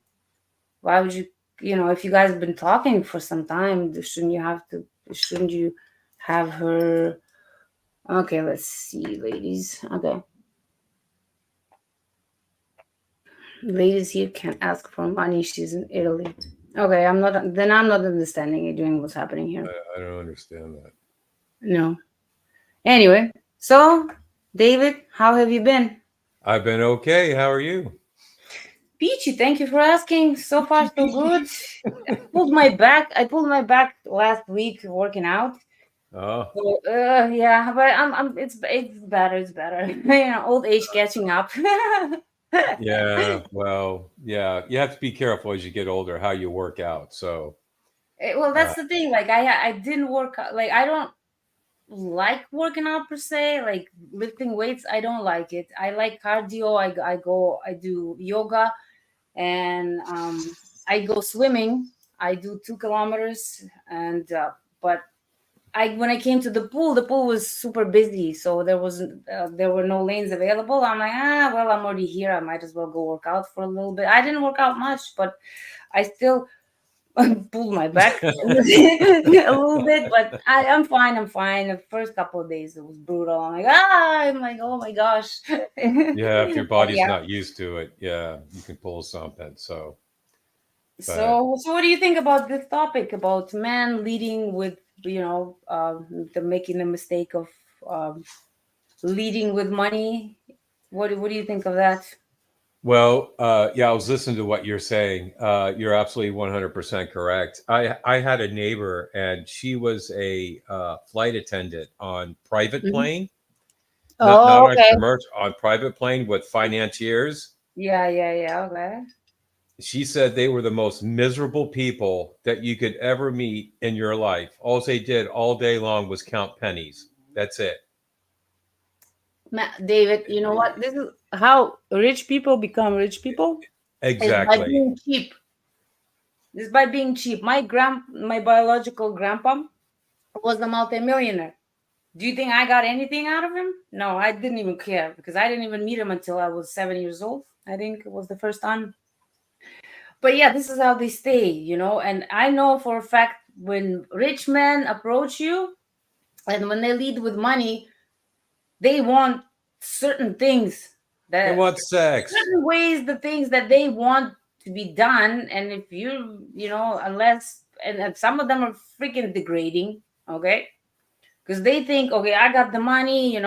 Why would you? If you guys have been talking for some time, Shouldn't you have her? Okay, let's see, ladies. Okay. Ladies here can't ask for money. She's in Italy. Okay, I'm not understanding Adrian what's happening here. I don't understand that. No. Anyway, so David, how have you been? I've been okay. How are you? Peachy, thank you for asking. So far, so good. I pulled my back last week working out. Oh, So, yeah, but it's better. It's better. Old age catching up. Yeah. Well, yeah. You have to be careful as you get older how you work out. So, Well, uh, that's the thing. Like I didn't work out. Like I don't like working out per se. Like lifting weights, I don't like it. I like cardio. I do yoga, and I go swimming. I do 2 kilometers, and but I when I came to the pool was super busy, so there were no lanes available. I'm like, well, I'm already here. I might as well go work out for a little bit. I didn't work out much, but I still pulled my back a little bit. But I'm fine. I'm fine. The first couple of days it was brutal. I'm like, oh my gosh. yeah, if your But body's yeah. not used to it, yeah, you can pull something. So, but So what do you think about this topic about men leading with the making the mistake of um, leading with money? What do you think of that? well, yeah, I was listening to what you're saying. You're absolutely 100% correct. I had a neighbor, and she was a flight attendant on private Mhm. plane, not Oh, on okay. commercial, on private plane with financiers. Yeah. Okay. She said they were the most miserable people that you could ever meet in your life. All they did all day long was count pennies. That's it. David, you know what? This is how rich people become rich people is by Exactly. being cheap. This by being cheap. My biological grandpa was a multimillionaire. Do you think I got anything out of him? No, I didn't even care because I didn't even meet him until I was 7 years old. I think it was the first time. But yeah, this is how they stay. And I know for a fact when rich men approach you and when they lead with money, they want certain things They that want sex. certain ways, the things that they want to be done. And if unless, and some of them are freaking degrading, okay? Because they think, okay, I got the money, and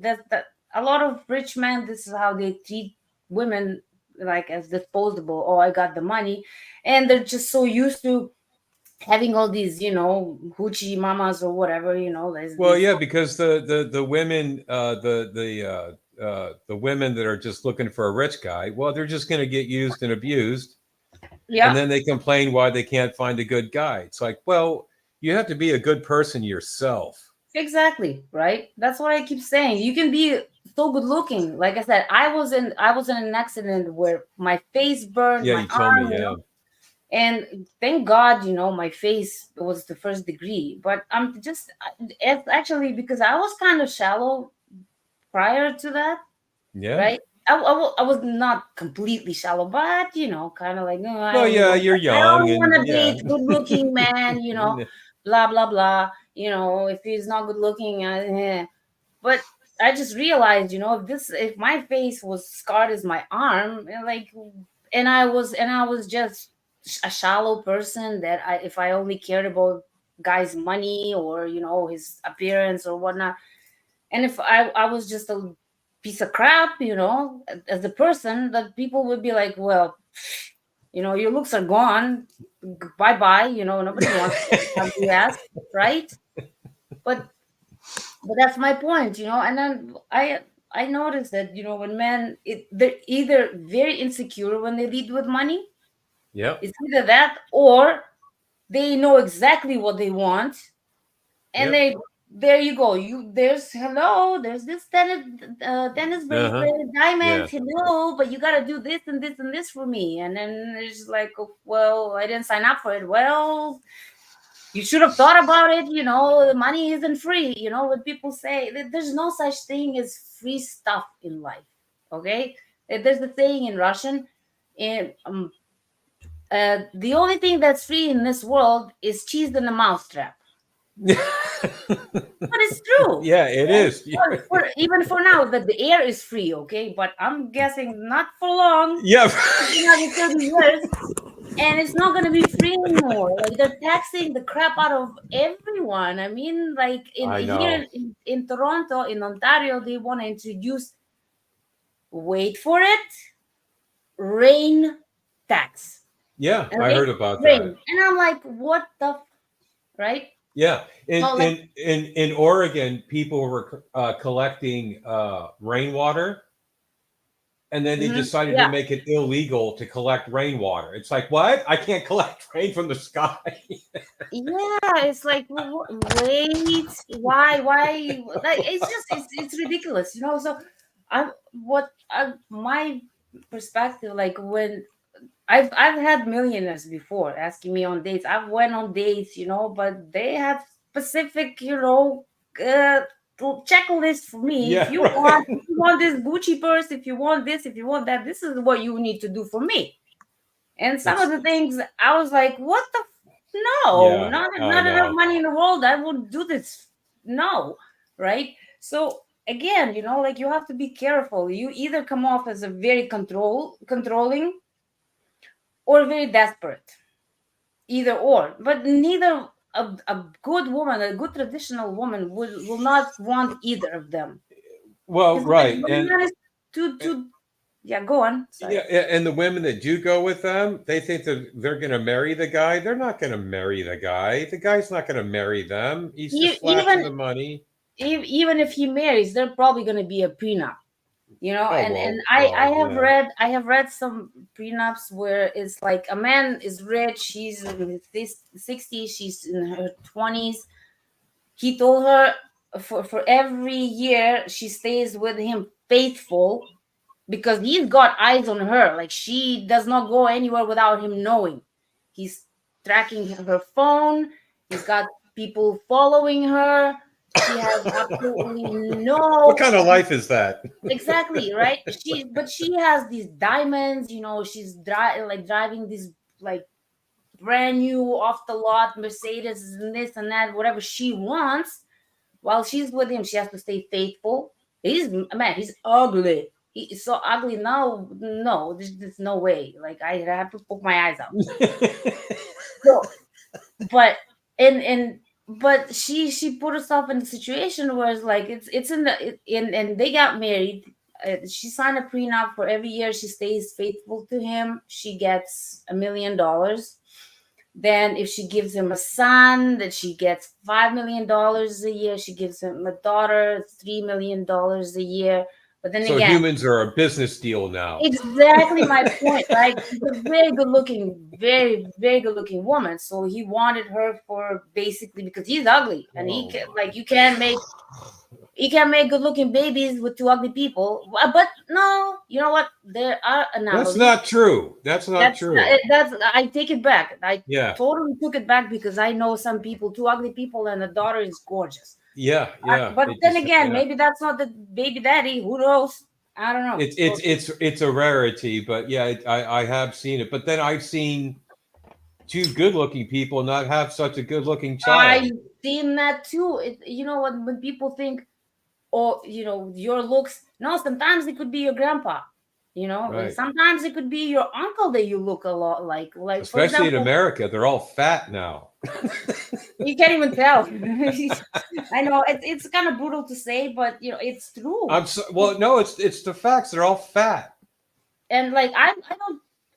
that a lot of rich men, this is how they treat women, like as disposable. Oh, I got the money, and they're just so used to having all these, hoochie mamas or whatever, there's Well, these. yeah, because the women the women that are just looking for a rich guy, well, they're just going to get used and abused, and Yeah, then they complain why they can't find a good guy. It's like, well, you have to be a good person yourself. exactly, right. That's what I keep saying. You can be so good looking. Like I said, I was in an accident where my face burned, Yeah, my you told me. arm, Yeah, and thank God, my face was the first degree. But I'm just it's actually because I was kind of shallow prior to that, yeah. right? I was not completely shallow, but kind of like, no, I Well, only yeah, want you're I young, only want and to yeah. date good looking man, blah blah blah. If he's not good looking, but I just realized, if my face was scarred as my arm, and I was just a shallow person that if I only cared about guy's money or his appearance or whatnot, and if I was just a piece of crap, as a person, that people would be like, well, your looks are gone, bye bye, nobody wants to have you ask, right? But that's my point. And then I noticed that when men they're either very insecure when they lead with money. Yep, It's either that or they know exactly what they want, and yep. there you go. There's this tennis Uh-huh. bracelet, Yeah. diamonds, hello, but you gotta do this and this and this for me. And then it's like, oh, well, I didn't sign up for it. Well, you should have thought about it. The money isn't free. What people say, there's no such thing as free stuff in life. Okay. There's the saying in Russian, and the only thing that's free in this world is cheese in a mousetrap. But it's true, Yeah, it right? is. Even for now that the air is free, okay, but I'm guessing not for long, Yeah. another 30 years, and it's not going to be free anymore. Like they're taxing the crap out of everyone. I mean, like in I here know. in Toronto, in Ontario, they want to introduce, wait for it, rain tax. Yeah, I Okay, heard about that. rain, and I'm like, what the right? Yeah, in So like, in Oregon, people were collecting rainwater, and then they decided to Yeah. make it illegal to collect rainwater. It's like, what? I can't collect rain from the sky. Yeah, it's like, wait, why? Like, it's ridiculous, you know. So, my perspective, like, when I've had millionaires before asking me on dates. I've went on dates, you know, but they have specific, uh, checklist for me. Yeah, right. If you want this Gucci purse, if you want this, if you want that, this is what you need to do for me. And some of It's the things I was like, what the no, yeah, not I enough know. money in the world. I would do this. No, right? So again, like you have to be careful. You either come off as a very controlling or very desperate. Either or. But neither a good woman, a good traditional woman will not want either of them. Well, Because like right, when a and man is too yeah, go on. yeah, Sorry. and the women that do go with them, they think that they're going to marry the guy. They're not going to marry the guy. The guy's not going to marry them. He's just flashing Even the money. even if he marries, there's probably going to be a prenup, Oh and yeah, I have read some prenups where it's like a man is rich, he's in his 60s, she's in her 20s. He told her for every year she stays with him faithful, because he's got eyes on her, like she does not go anywhere without him knowing. He's tracking her phone, he's got people following her. She has absolutely what no. kind of life is that? Exactly, right? But she has these diamonds, she's driving this, like, brand new off the lot Mercedes and this and that, whatever she wants. While she's with him, she has to stay faithful. He's ugly. He is so ugly now. No, there's no way. Like, I have to poke my eyes out. So, but and but she put herself in a situation where it's like it's in the in and they got married. She signed a prenup for every year she stays faithful to him. She gets $1 million. Then, if she gives him a son, that she gets $5 million a year. She gives him a daughter, $3 million a year. But then So again, humans are a business deal now. exactly my point, right? She's a very good looking, very, very good looking woman. So he wanted her for basically because he's ugly, and Oh my. you can't make good looking babies with two ugly people. But no, you know what? There are That's anomalies. not true. That's not true. That's I take it back. I Yeah, totally took it back because I know some people, two ugly people, and the daughter is gorgeous. yeah, yeah. But It then just again, yeah. maybe that's not the baby daddy. Who knows? I don't know. So It's a rarity, but yeah, I have seen it. But then I've seen two good looking people not have such a good looking child. I've seen that too. You know what? When people think, oh, your looks. No, sometimes it could be your grandpa. Like Right. sometimes it could be your uncle that you look a lot like. Like, for Especially in example, America, they're all fat now. you can't even tell. I know it's kind of brutal to say, but it's true. Well, no, it's the facts. They're all fat. And like I'm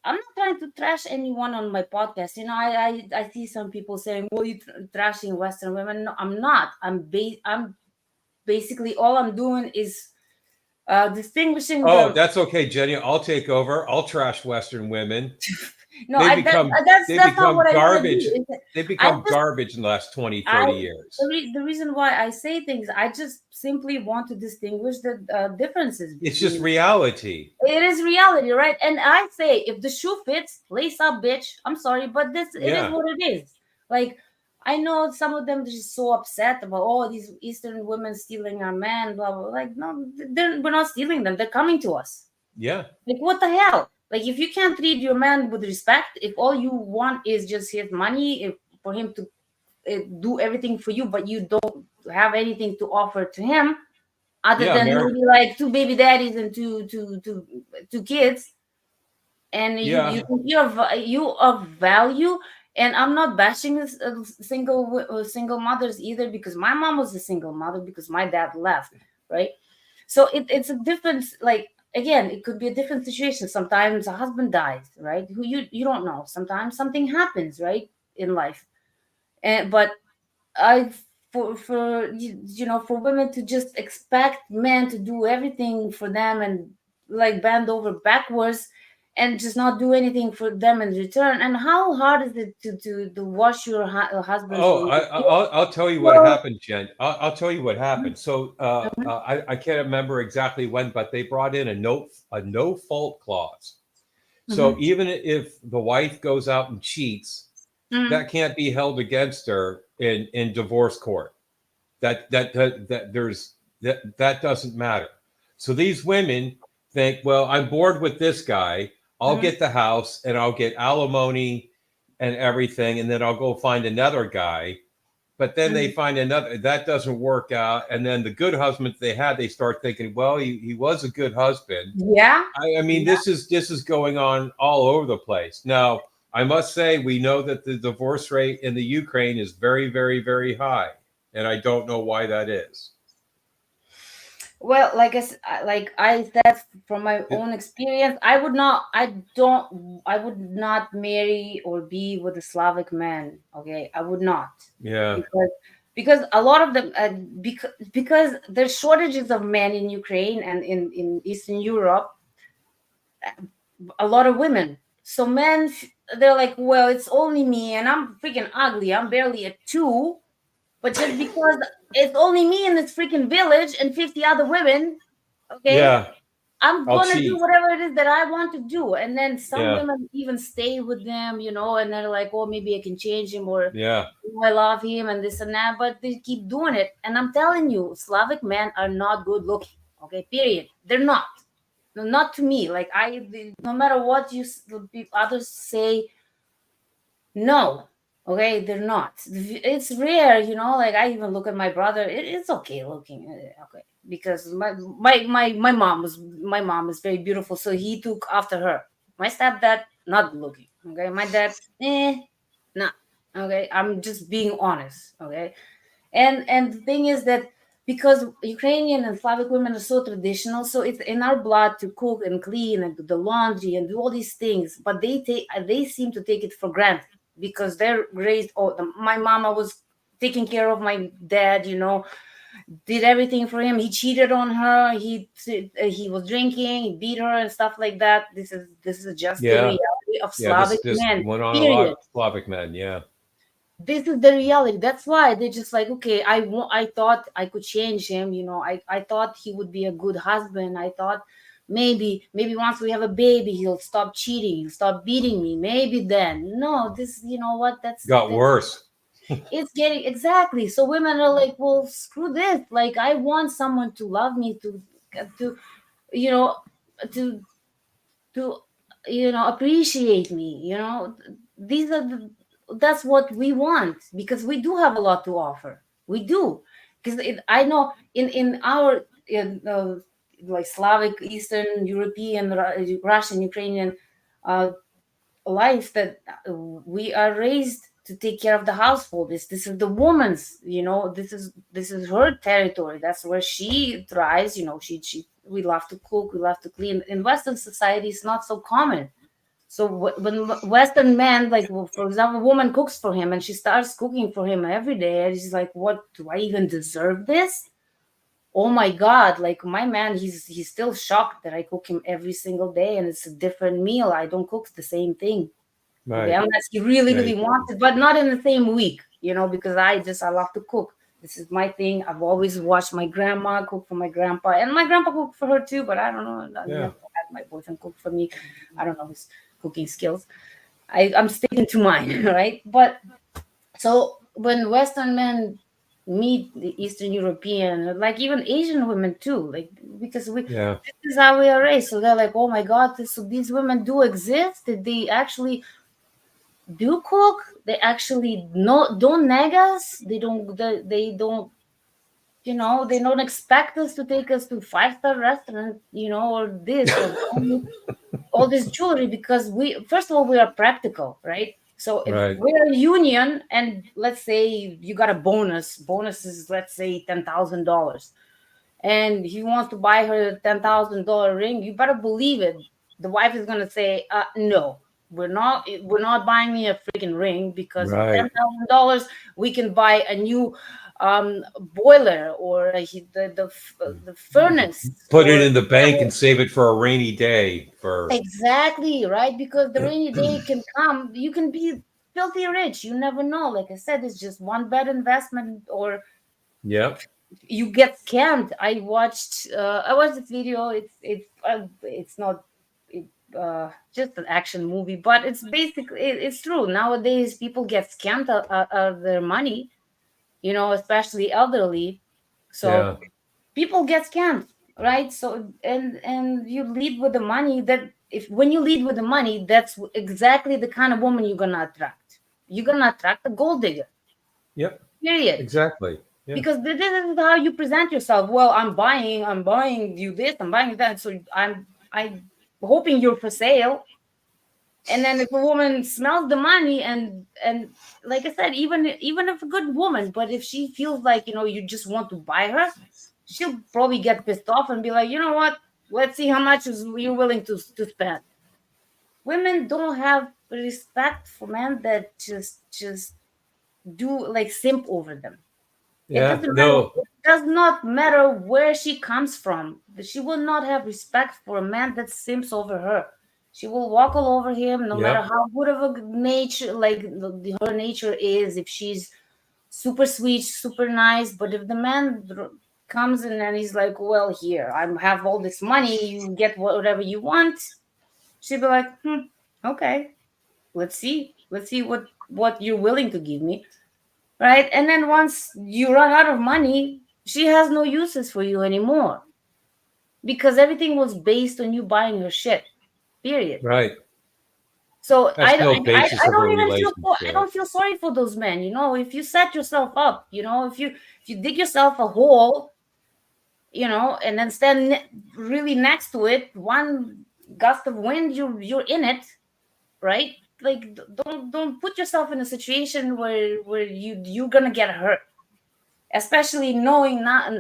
not trying to trash anyone on my podcast. I see some people saying, "Well, you trashing Western women." No, I'm not. I'm basically all I'm doing is distinguishing Oh, the. that's okay, Jenny. I'll take over. I'll trash Western women. No, They become they that's not become what I want to garbage. do. They I become just garbage in the last 20, I 30 the, years. the reason why I say things, I just simply want to distinguish the differences It's just between. reality. It is reality, right? And I say, if the shoe fits, lace up, bitch. I'm sorry, but it is Yeah. what it is. Like, I know some of them are just so upset about, oh, these Eastern women stealing our men, blah blah. Like, no, we're not stealing them. They're coming to us. Yeah. Like, what the hell? Like, if you can't treat your man with respect, if all you want is just his money, if for him to do everything for you, but you don't have anything to offer to him other Yeah, than America. maybe like two baby daddies and two kids, and you Yeah. think you of value. And I'm not bashing single mothers either, because my mom was a single mother because my dad left, right? So it's a difference. Like, again, it could be a different situation. Sometimes a husband dies, right? Who you don't know. Sometimes something happens, right, in life. But I for for women to just expect men to do everything for them, and like bend over backwards and just not do anything for them in return. And how hard is it to wash your husband's Oh, I'll tell you what clothes? happened, Jen. I'll tell you what happened. So I can't remember exactly when, but they brought in a no fault clause. So Mhm. even if the wife goes out and cheats, Mhm. that can't be held against her in divorce court. That there's that doesn't matter. So these women think, well, I'm bored with this guy. I'll Mhm. get the house and I'll get alimony and everything, and then I'll go find another guy. But then they Mhm. find another that doesn't work out, and then the good husband they had, they start thinking, well, he was a good husband. Yeah. I mean, Yeah. this is going on all over the place. Now, I must say, we know that the divorce rate in the Ukraine is very, very, very high, and I don't know why that is. Well, like I said, from my It- own experience, I would not marry or be with a Slavic man. Okay, I would not, yeah, because a lot of them, because there's shortages of men in Ukraine and in Eastern Europe, a lot of women. So men, they're like, well, it's only me, and I'm freaking ugly. I'm barely a two, but just because it's only me in this freaking village and 50 other women, okay, yeah, I'm I'll gonna do cheat. whatever it is that I want to do. And then some Yeah, women even stay with them, and they're like, oh, maybe I can change him, or yeah, "Oh, I love him and this and that," but they keep doing it. And I'm telling you, Slavic men are not good looking. Okay, period. They're not. No, not to me. Like no matter what others say, no. Okay, they're not. It's rare, like I even look at my brother. It's okay looking. Okay, because my mom is very beautiful, so he took after her. My stepdad, not good looking. Okay, my dad, nah. Okay, I'm just being honest. Okay, and the thing is that because Ukrainian and Slavic women are so traditional, so it's in our blood to cook and clean and do the laundry and do all these things. But they seem to take it for granted because they're raised. Oh, my mama was taking care of my dad. Did everything for him. He cheated on her. He was drinking. He beat her and stuff like that. This is just the yeah, reality of yeah. Slavic This men. went on a Period. lot. Slavic men. Yeah, This is the reality. That's why they're just like, okay, I thought I could change him. I thought he would be a good husband. I thought maybe once we have a baby, he'll stop cheating, he'll stop beating me. Maybe then. No, this, you know what? got That's worse. it's getting exactly. So women are like, well, screw this. Like, I want someone to love me, to you know to to appreciate me. These are that's what we want, because we do have a lot to offer. We do, because I know in our like Slavic, Eastern European, Russian, Ukrainian uh, life, that we are raised to take care of the household. This is the woman's, this is her territory. That's where she thrives. She we love to cook, we love to clean. In Western society, it's not so common. So when Western men, like, well, for example, a woman cooks for him and she starts cooking for him every day, and he's like, what, do I even deserve this? Oh my God, like, my man, he's still shocked that I cook him every single day and it's a different meal. I don't cook the same thing. Okay, Right. unless he really, Yeah. really wants it, but not in the same week, because I love to cook. This is my thing. I've always watched my grandma cook for my grandpa, and my grandpa cooked for her too, but I don't know. I Yeah. never had my boyfriend cook for me. I don't know his cooking skills. I'm sticking to mine, right? But so when Western men meet the Eastern European, like even Asian women too, like, because Yeah. this is how we are raised. So they're like, oh my God, so these women do exist? Did they actually do cook? They actually don't nag us. They don't, they don't expect us to take us to five-star restaurant, or this, or all this jewelry, because we, first of all, we are practical, right? So if Right. we're a union and let's say you got a bonus is, let's say, $10,000, and he wants to buy her a $10,000 ring, you better believe it. The wife is gonna say, no, we're not buying me a freaking ring, because for Right. $10,000 we can buy a new boiler, or the furnace, Put it or in the bank and save it for a rainy day. For exactly, right? Because the rainy day can come. You can be filthy rich. You never know. Like I said, it's just one bad investment, or yep, you get scammed. I watched this video. It's not it, just an action movie, but it's basically it's true. Nowadays, people get scammed out of their money. Especially elderly. yeah, So people get scammed, right? So and you lead with the money. That if when you lead with the money, that's exactly the kind of woman you're gonna attract. You're gonna attract a gold digger. yep, Period. exactly. Yeah, Because this is how you present yourself. Well, I'm buying you this, I'm buying that. So I'm hoping you're for sale. And then if a woman smells the money, and like I said, even if a good woman, but if she feels like you just want to buy her, she'll probably get pissed off and be like, you know what? Let's see how much is you're willing to spend. Women don't have respect for men that just do like simp over them. It yeah, doesn't matter. no, It does not matter where she comes from. She will not have respect for a man that simps over her. She will walk all over him, no matter yep, how good of a nature, like her nature is. If she's super sweet, super nice, but if the man comes in and he's like, "Well, here I have all this money, you get whatever you want," she'll be like, "Okay, let's see what you're willing to give me." Right? And then once you run out of money, she has no uses for you anymore, because everything was based on you buying her shit. Period. right. So That's no basis I of a don't even feel I relationship. don't feel sorry for those men. If you set yourself up, if you dig yourself a hole, and then stand really next to it, one gust of wind, you're in it, right? Like, don't put yourself in a situation where you're gonna get hurt, especially knowing not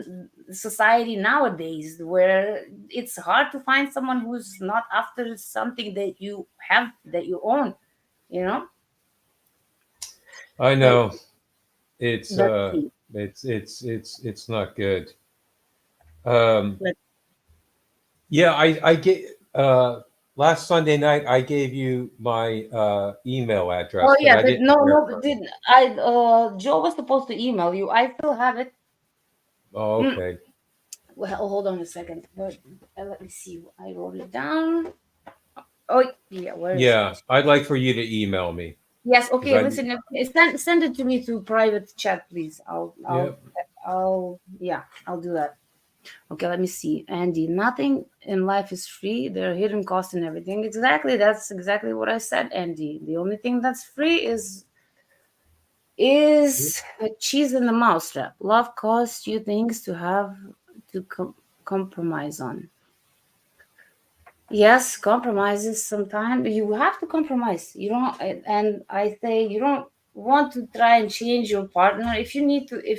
society nowadays, where it's hard to find someone who's not after something that you have, that you own, you know I but know it's let's see. it's not good. Um, Let yeah, I get last Sunday night I gave you my email Oh address, but yeah, I didn't no, hear no, from you. did I Joe was supposed to email you. I still have it. Oh, mm. okay. Well, hold on a second. Let me see, I wrote it down. Oh yeah, where is Yeah, it? I'd like for you to email me Yes, because okay, I listen, send it to me through private chat, please. yeah. I'll do that. Okay, let me see. Andy, nothing in life is free. There are hidden costs and everything. Exactly. That's exactly what I said, Andy. The only thing that's free is a cheese in the mousetrap. Love costs you things to have to compromise on. Yes, compromises sometimes. You have to compromise. You don't, and I say you don't want to try and change your partner. If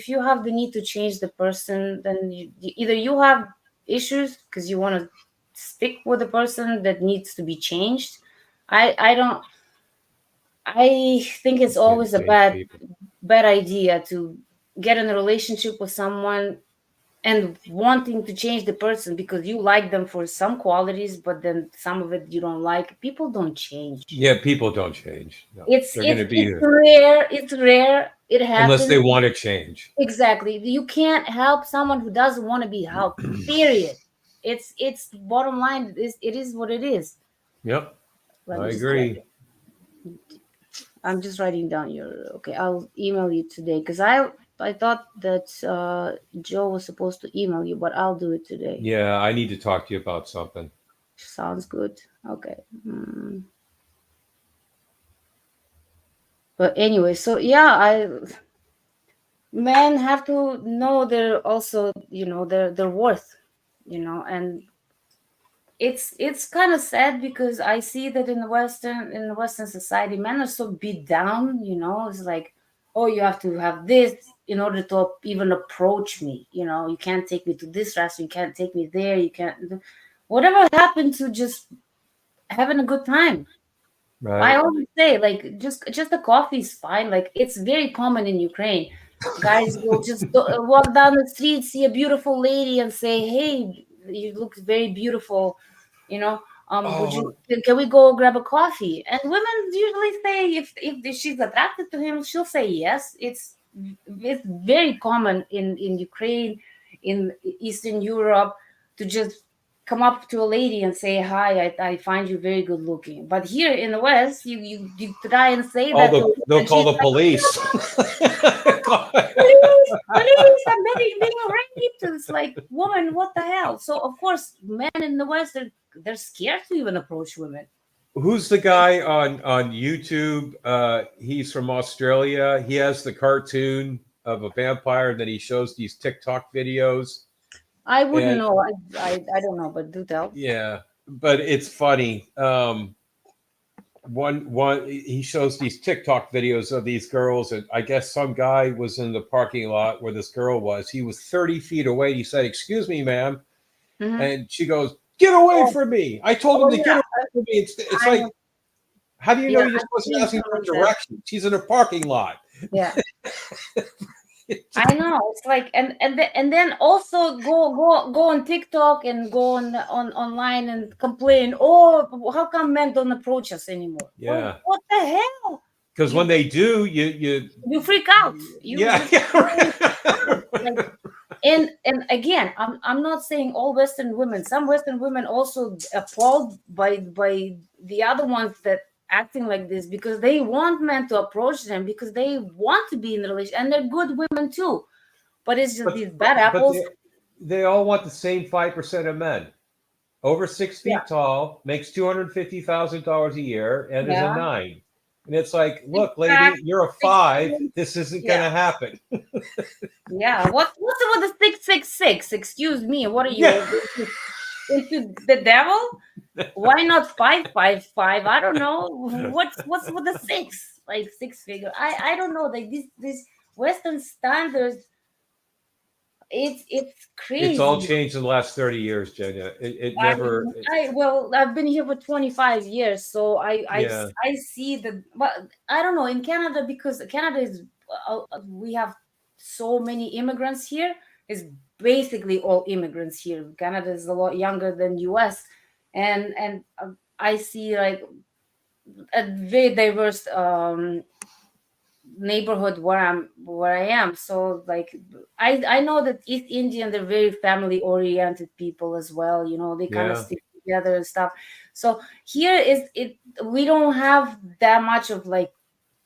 you have the need to change the person, then either you have issues because you want to stick with the person that needs to be changed. I don't. I think it's Can't always a change people. bad idea to get in a relationship with someone and wanting to change the person because you like them for some qualities, but then some of it you don't like. People don't change. Yeah, people don't change. No, it's they're going it's to be it's here rare, it's rare, it unless happens. they want to change. Exactly, you can't help someone who doesn't want to be helped. Period. It's bottom line. It is what it is. Yep, Let me I just write agree. it. I'm just writing down your okay. I'll email you today because I thought that Joe was supposed to email you, but I'll do it today. Yeah, I need to talk to you about something. Sounds good. Okay. But anyway, so yeah, men have to know their also, their worth, and it's kind of sad because I see that in the Western society, men are so beat down. It's like, oh, you have to have this in order to even approach me. You can't take me to this restaurant. You can't take me there. You can't. Whatever happened to just having a good time? I Right? always say, like, just a coffee is fine. Like, it's very common in Ukraine. Guys will just walk down the street, see a beautiful lady, and say, "Hey, you look very beautiful." You know, would Oh, you? Can we go grab a coffee? And women usually say, if she's attracted to him, she'll say yes. It's very common in Ukraine, in Eastern Europe, to just come up to a lady and say hi. I find you very good looking. But here in the West, you try and say oh, that to a woman, they'll and call she's the like, police. "Police, police, I'm being raped." It's like, woman, what the hell? So of course, men in the West, they're scared to even approach women. Who's the guy on YouTube? He's from Australia. He has the cartoon of a vampire, and then he shows these TikTok videos. I wouldn't And know. I don't know, but do tell. yeah, but it's funny. One he shows these TikTok videos of these girls, and I guess some guy was in the parking lot where this girl was. He was 30 feet away. He said, "Excuse me, ma'am," Hmm. and she goes, "Get away Oh, from me!" I told oh him to get yeah, away from me. It's I like, know. how do you know Yeah, you're I've supposed to be seen asking some for of that. directions? She's in a parking lot. Yeah, I know. It's like, and then also go on TikTok and go on online and complain. Oh, how come men don't approach us anymore? Well, Yeah, what the hell? because when You they do, you you freak out. You yeah, just freak yeah. out. Like, and again, I'm not saying all Western women. Some Western women also appalled by the other ones that acting like this, because they want men to approach them, because they want to be in a relationship, and they're good women too. But it's just but these bad but apples. they all want the same 5% of men. Over six Yeah, feet tall, makes $250,000 a year, and is a yeah, 9. And it's like, six look, lady, pack, you're a six 5. pack. This isn't Yeah, gonna happen. yeah. What's with the 666? Excuse me. What are Yeah. you into the devil? Why not 555? I don't know. What's with the six? Like six figure. I don't know. Like these Western standards. It's It's all crazy. changed in the last 30 years, Jenya. It I never. well, I've been here for 25 years, so Yeah, I see the, but I don't know in Canada, because Canada is we have so many immigrants here. It's basically all immigrants here. Canada is a lot younger than US, and I see like a very diverse neighborhood where I am. So like I know that East Indian, they're very family oriented people as well. They kind of yeah. stick together and stuff. So here is it. We don't have that much of like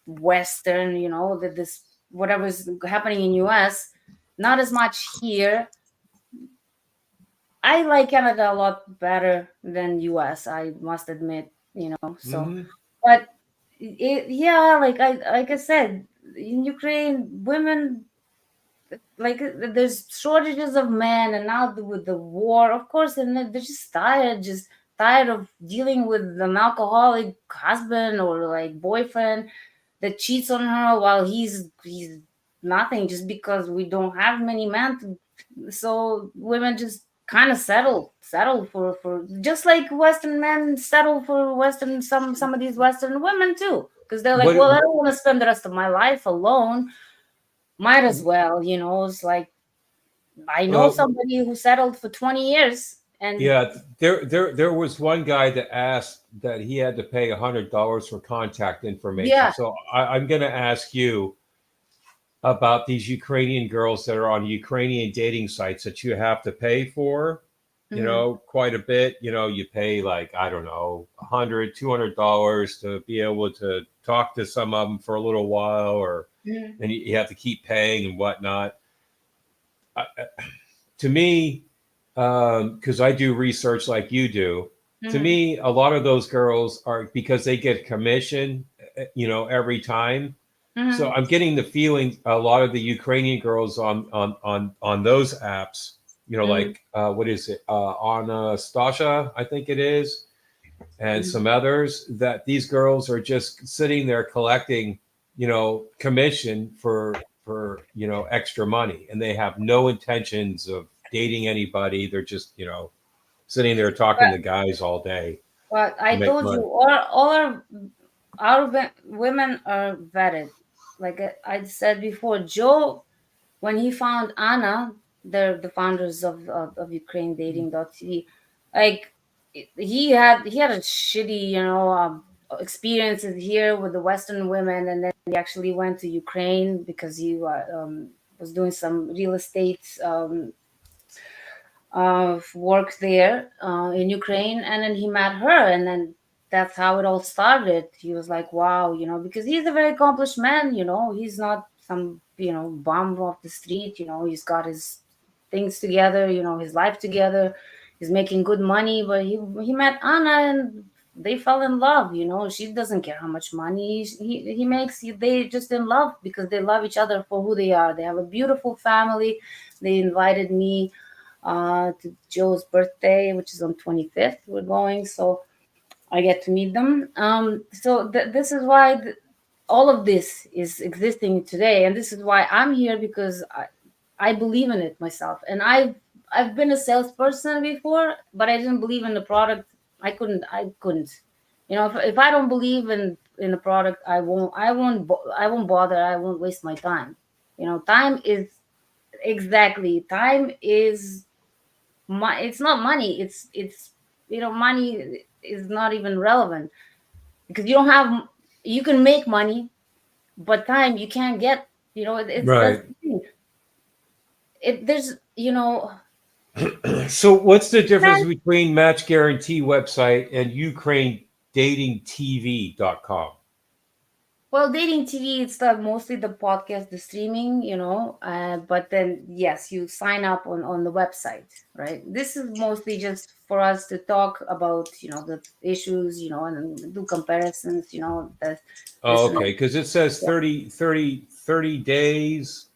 Western. That this whatever's happening in US. Not as much here. I like Canada a lot better than US. I must admit. So, Hmm. but yeah, like I said, in Ukraine, women, like, there's shortages of men, and now with the war, of course, and they're just tired of dealing with an alcoholic husband or like boyfriend that cheats on her while he's nothing, just because we don't have many men so women just kind of settle for just like Western men settle for Western, some of these Western women too, because they're like, What? well, I don't want to spend the rest of my life alone. Might as well. It's like, I know Well, somebody who settled for 20 years, and yeah. There was one guy that asked that he had to pay $100 for contact information. yeah. So I'm going to ask you about these Ukrainian girls that are on Ukrainian dating sites that you have to pay for, Mhm. quite a bit. You pay like, I don't know, $100, $200 to be able to talk to some of them for a little while, or Mhm. and you have to keep paying and whatnot. To me, because I do research like you do, to Mhm. me, a lot of those girls are because they get commission, every time. So Mhm. I'm getting the feeling a lot of the Ukrainian girls on those apps, Mhm. like what is it, Anastasia, I think it is, and Mhm. some others, that these girls are just sitting there collecting, commission for extra money, and they have no intentions of dating anybody. They're just sitting there talking to guys all day But to I make told you, money. all our women are vetted. Like I said before, Joe. when he found Anna, they're the founders of Ukraine Dating.tv, like he had a shitty, experiences here with the Western women, and then he actually went to Ukraine because he was doing some real estate work there in Ukraine, and then he met her, and then that's how it all started. He was like, "Wow," because he's a very accomplished man. He's not some bum off the street. He's got his things together. His life together. He's making good money, but he met Anna and they fell in love. She doesn't care how much money he makes. They just in love because they love each other for who they are. They have a beautiful family. They invited me to Joe's birthday, which is on 25th. We're going, so I get to meet them. So this is why all of this is existing today, and this is why I'm here, because I believe in it myself. And I've been a salesperson before, but I didn't believe in the product. I couldn't. If I don't believe in a product, I won't bother. I won't waste my time. Time is it's not money. It's money is not even relevant, because you can make money, but time you can't get. It's Right. that's the thing. There's So what's the difference time. between Match Guarantee website and UkraineDatingTV.com? Well, dating TV, it's mostly the podcast, the streaming, but then yes, you sign up on the website, right? This is mostly just for us to talk about the issues, and do comparisons, this Oh, and that. okay, because it says Yeah. 30 days,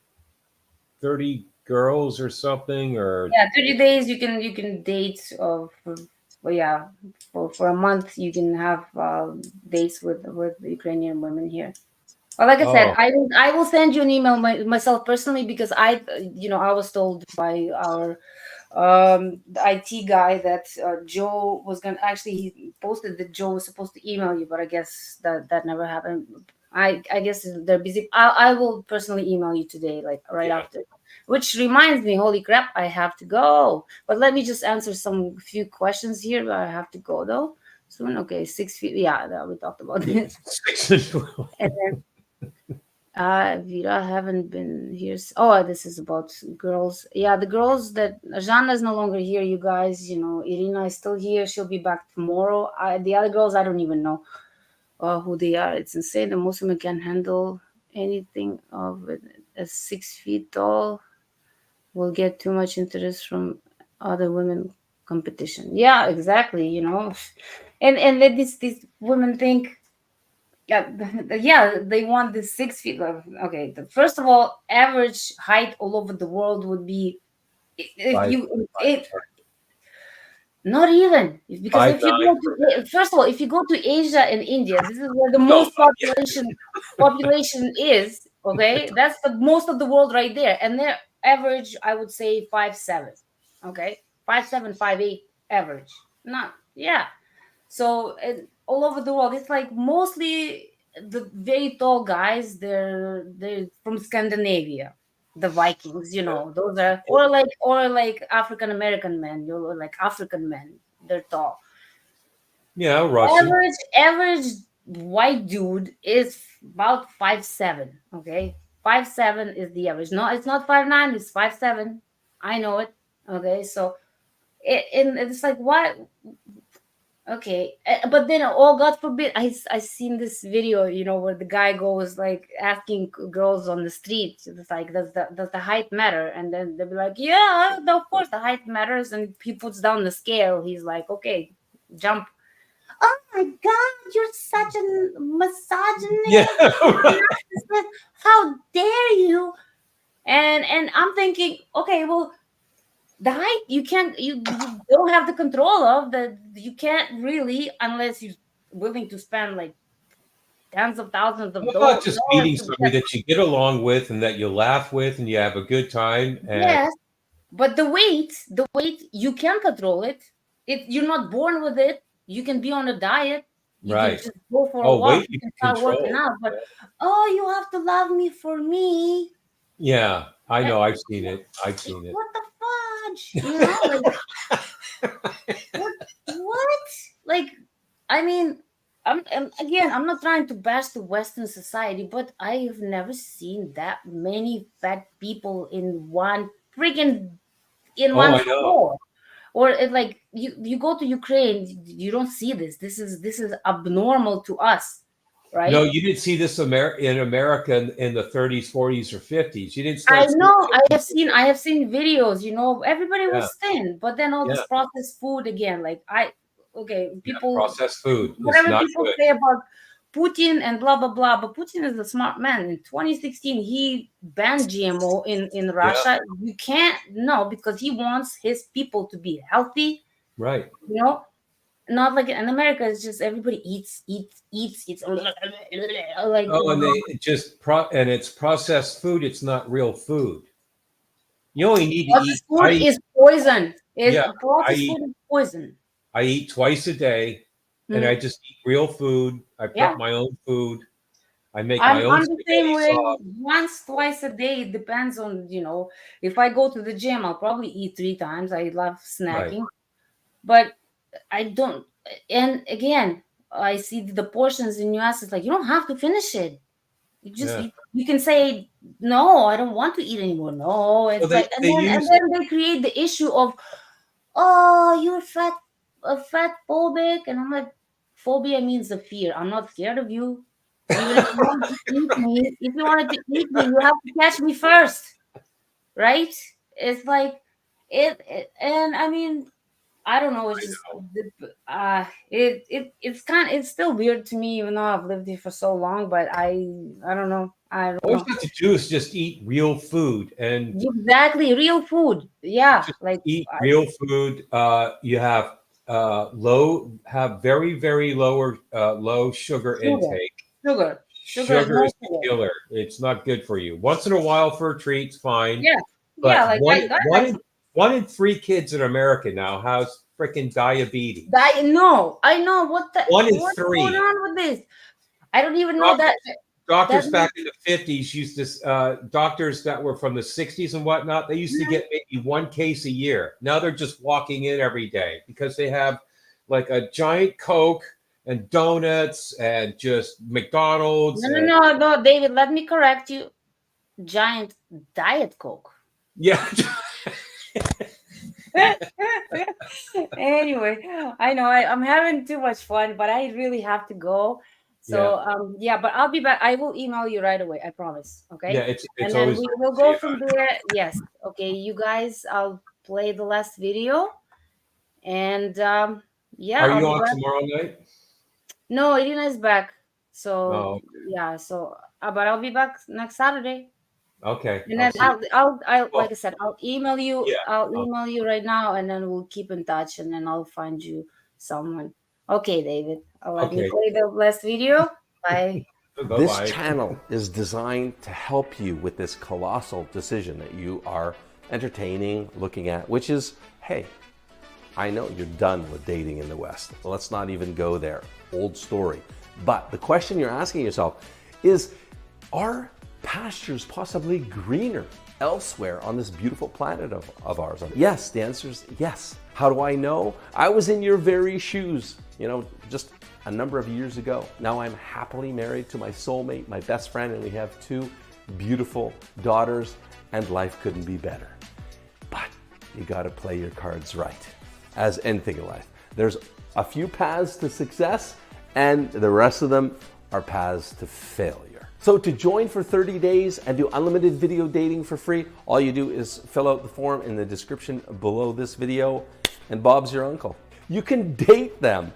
30 girls or something, or Yeah, 30 days you can date well, yeah, for a month you can have dates with Ukrainian women here. Well, like I said, oh, I will send you an email myself personally, because I was told by our the IT guy that Joe was gonna actually, he posted that Joe was supposed to email you, but I guess that never happened. I guess they're busy. I will personally email you today, like right yeah. after. Which reminds me, holy crap, I have to go. But let me just answer some few questions here. I have to go though soon. Okay, 6 feet. Yeah, we talked about this. 6 and 12. And Vera, haven't been here. Oh, this is about girls. Yeah, the girls that Jana is no longer here, you guys. Irina is still here. She'll be back tomorrow. The other girls, I don't even know who they are. It's insane. The Muslim can handle anything of it. As 6 feet tall, will get too much interest from other women competition. Yeah, exactly. And then these women think, yeah, yeah, they want this 6 feet. Okay, first of all, average height all over the world would be, if Five, you it not even, because five if you nine. go to, first of all, if you go to Asia and India, this is where the No, most population is. Okay, that's the most of the world right there, and their average, I would say 5'7". Okay, 5'7", 5'8" average. Not, yeah. So all over the world, it's like mostly the very tall guys. They're from Scandinavia, the Vikings. Those are, or like African American men. Like African men. They're tall. yeah, Russian. Average white dude is about 5'7". Okay, 5'7" is the average. No, it's not 5'9". It's 5'7". I know it. Okay, so it's like, why? Okay, but then, oh God forbid, I seen this video, where the guy goes like asking girls on the street, it's like, does the height matter? And then they'll be like, yeah, of course the height matters, and he puts down the scale. He's like, okay, jump. Oh my God, you're such a Yeah, misogynist, right. narcissist. How dare you? And I'm thinking, okay, well, the height you don't have the control of, that you can't really, unless you're willing to spend like tens of thousands of How about just dollars meeting to somebody that you get along with and that you laugh with and you have a good time? And yes, but the weight you can control it. You're not born with it. You can be on a diet. You can right. just go for a Oh, walk. weight You you can can start working control. out. But oh, you have to love me for me. Yeah, I And know. I've seen it. I've seen it. what the fudge? You know, like what? What? Like, I mean, again, I'm not trying to bash the Western society, but I have never seen that many fat people in one freaking in Oh, one I know. floor. Or like you go to Ukraine, you don't see this. This is abnormal to us, No, right? you didn't see this in America in the 30s, 40s, or 50s. You didn't I start seeing know. it. I have seen videos. Everybody Yeah, was thin, but then all yeah, this processed food again. Like okay, yeah. people, Processed food is whatever not people good. say about Putin and blah blah blah, but Putin is a smart man. In 2016, he banned GMO in Yeah, Russia. You can't no because he wants his people to be healthy. right. You know, not like in America. It's just everybody eats. Like Oh, and they and it's processed food. It's not real food. You only need to eat. processed food is poison. Yeah, I Processed eat. food is poison. I eat twice a day, and I Mhm. just eat real food. I Yeah, prep my own food. I make my own I'm the same spaghetti way. sauce. Once, twice a day. It depends on if I go to the gym, I'll probably eat 3 times. I love Right. snacking, but I don't. And again, I see the portions in US. It's like you don't have to finish it. Yeah. You can say no. I don't want to eat anymore. No, Well, it's they like and they then and use. then they create the issue of oh, you're fat phobic. And I'm like, phobia means the fear. I'm not scared of you. Even if you wanted to eat me, if you wanted to eat me, you have to catch me first, right? It's like and I mean, I don't know. It's just it's still weird to me, even though I've lived here for so long. But I don't know. I don't All you know have to do is just eat real food and exactly real food. Yeah, just like eat real food. You have very low sugar sugar, intake. sugar, Sugar no is the sugar. killer. It's not good for you. Once in a while for a treat's fine, Yeah, yeah. but Like one in three kids in America now has freaking diabetes. I know One in what's going three. on with this. I don't even know Doctors, that doctors back in the 50s used to, doctors that were from the 60s and whatnot, they used to get maybe one case a year. Now they're just walking in every day because they have like a giant Coke and donuts and just McDonald's and no, David. Let me correct you. Giant Diet Coke. yeah. Anyway, I know I'm having too much fun, but I really have to go. Yeah. So yeah, but I'll be back. I will email you right away. I promise. Yeah, Okay, it's and then always we nice will to see go you. from there. Yes. Okay, you guys. I'll play the last video, and yeah, Are I'll you be on back. tomorrow night? No, Irina is back. So Oh, yeah, so but I'll be back next Saturday. okay. And I'll then see you. I'll Oh, like I said, I'll email you. yeah. I'll Oh, email you right now, and then we'll keep in touch, and then I'll find you someone. Okay, David. Let me okay. play the last video. Bye. This Bye-bye. channel is designed to help you with this colossal decision that you are entertaining, looking at, which is, hey, I know you're done with dating in the West. Let's not even go there. Old story. But the question you're asking yourself is, are pastures possibly greener elsewhere on this beautiful planet of ours? Yes, the answer is yes. How do I know? I was in your very shoes, just a number of years ago. Now I'm happily married to my soulmate, my best friend, and we have 2 beautiful daughters, and life couldn't be better. But you gotta play your cards right, as anything in life. There's a few paths to success, and the rest of them are paths to failure. So to join for 30 days and do unlimited video dating for free, all you do is fill out the form in the description below this video, and Bob's your uncle. You can date them.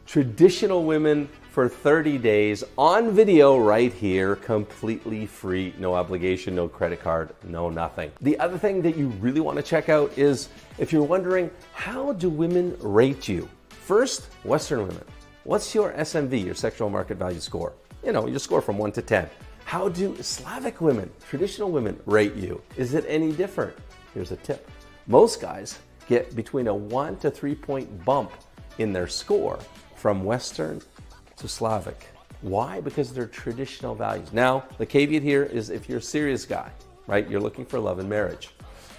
Traditional women for 30 days on video right here, completely free, no obligation, no credit card, no nothing. The other thing that you really want to check out is if you're wondering, how do women rate you? First, Western women. What's your SMV, your sexual market value score? Your score from 1 to 10. How do Slavic women, traditional women, rate you? Is it any different? Here's a tip. Most guys get between a 1 to 3 point bump in their score from Western to Slavic. Why? Because they're traditional values. Now, the caveat here is if you're a serious guy, right? You're looking for love and marriage.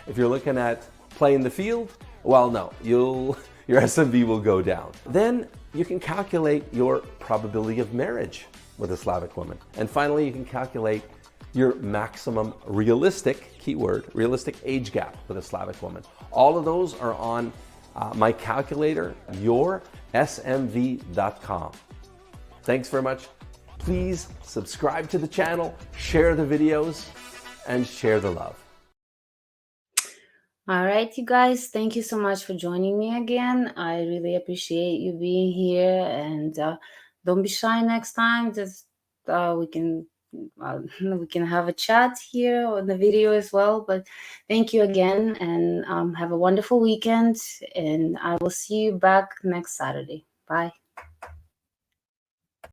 If you're looking at play in the field, well, no, your SMV will go down. Then you can calculate your probability of marriage with a Slavic woman. And finally, you can calculate your maximum realistic, keyword, realistic age gap with a Slavic woman. All of those are on my calculator, yoursmv.com. Thanks very much. Please subscribe to the channel, share the videos, and share the love. All right, you guys, thank you so much for joining me again. I really appreciate you being here, and don't be shy next time. Just we can have a chat here on the video as well. But thank you again, and have a wonderful weekend, and I will see you back next Saturday. Bye.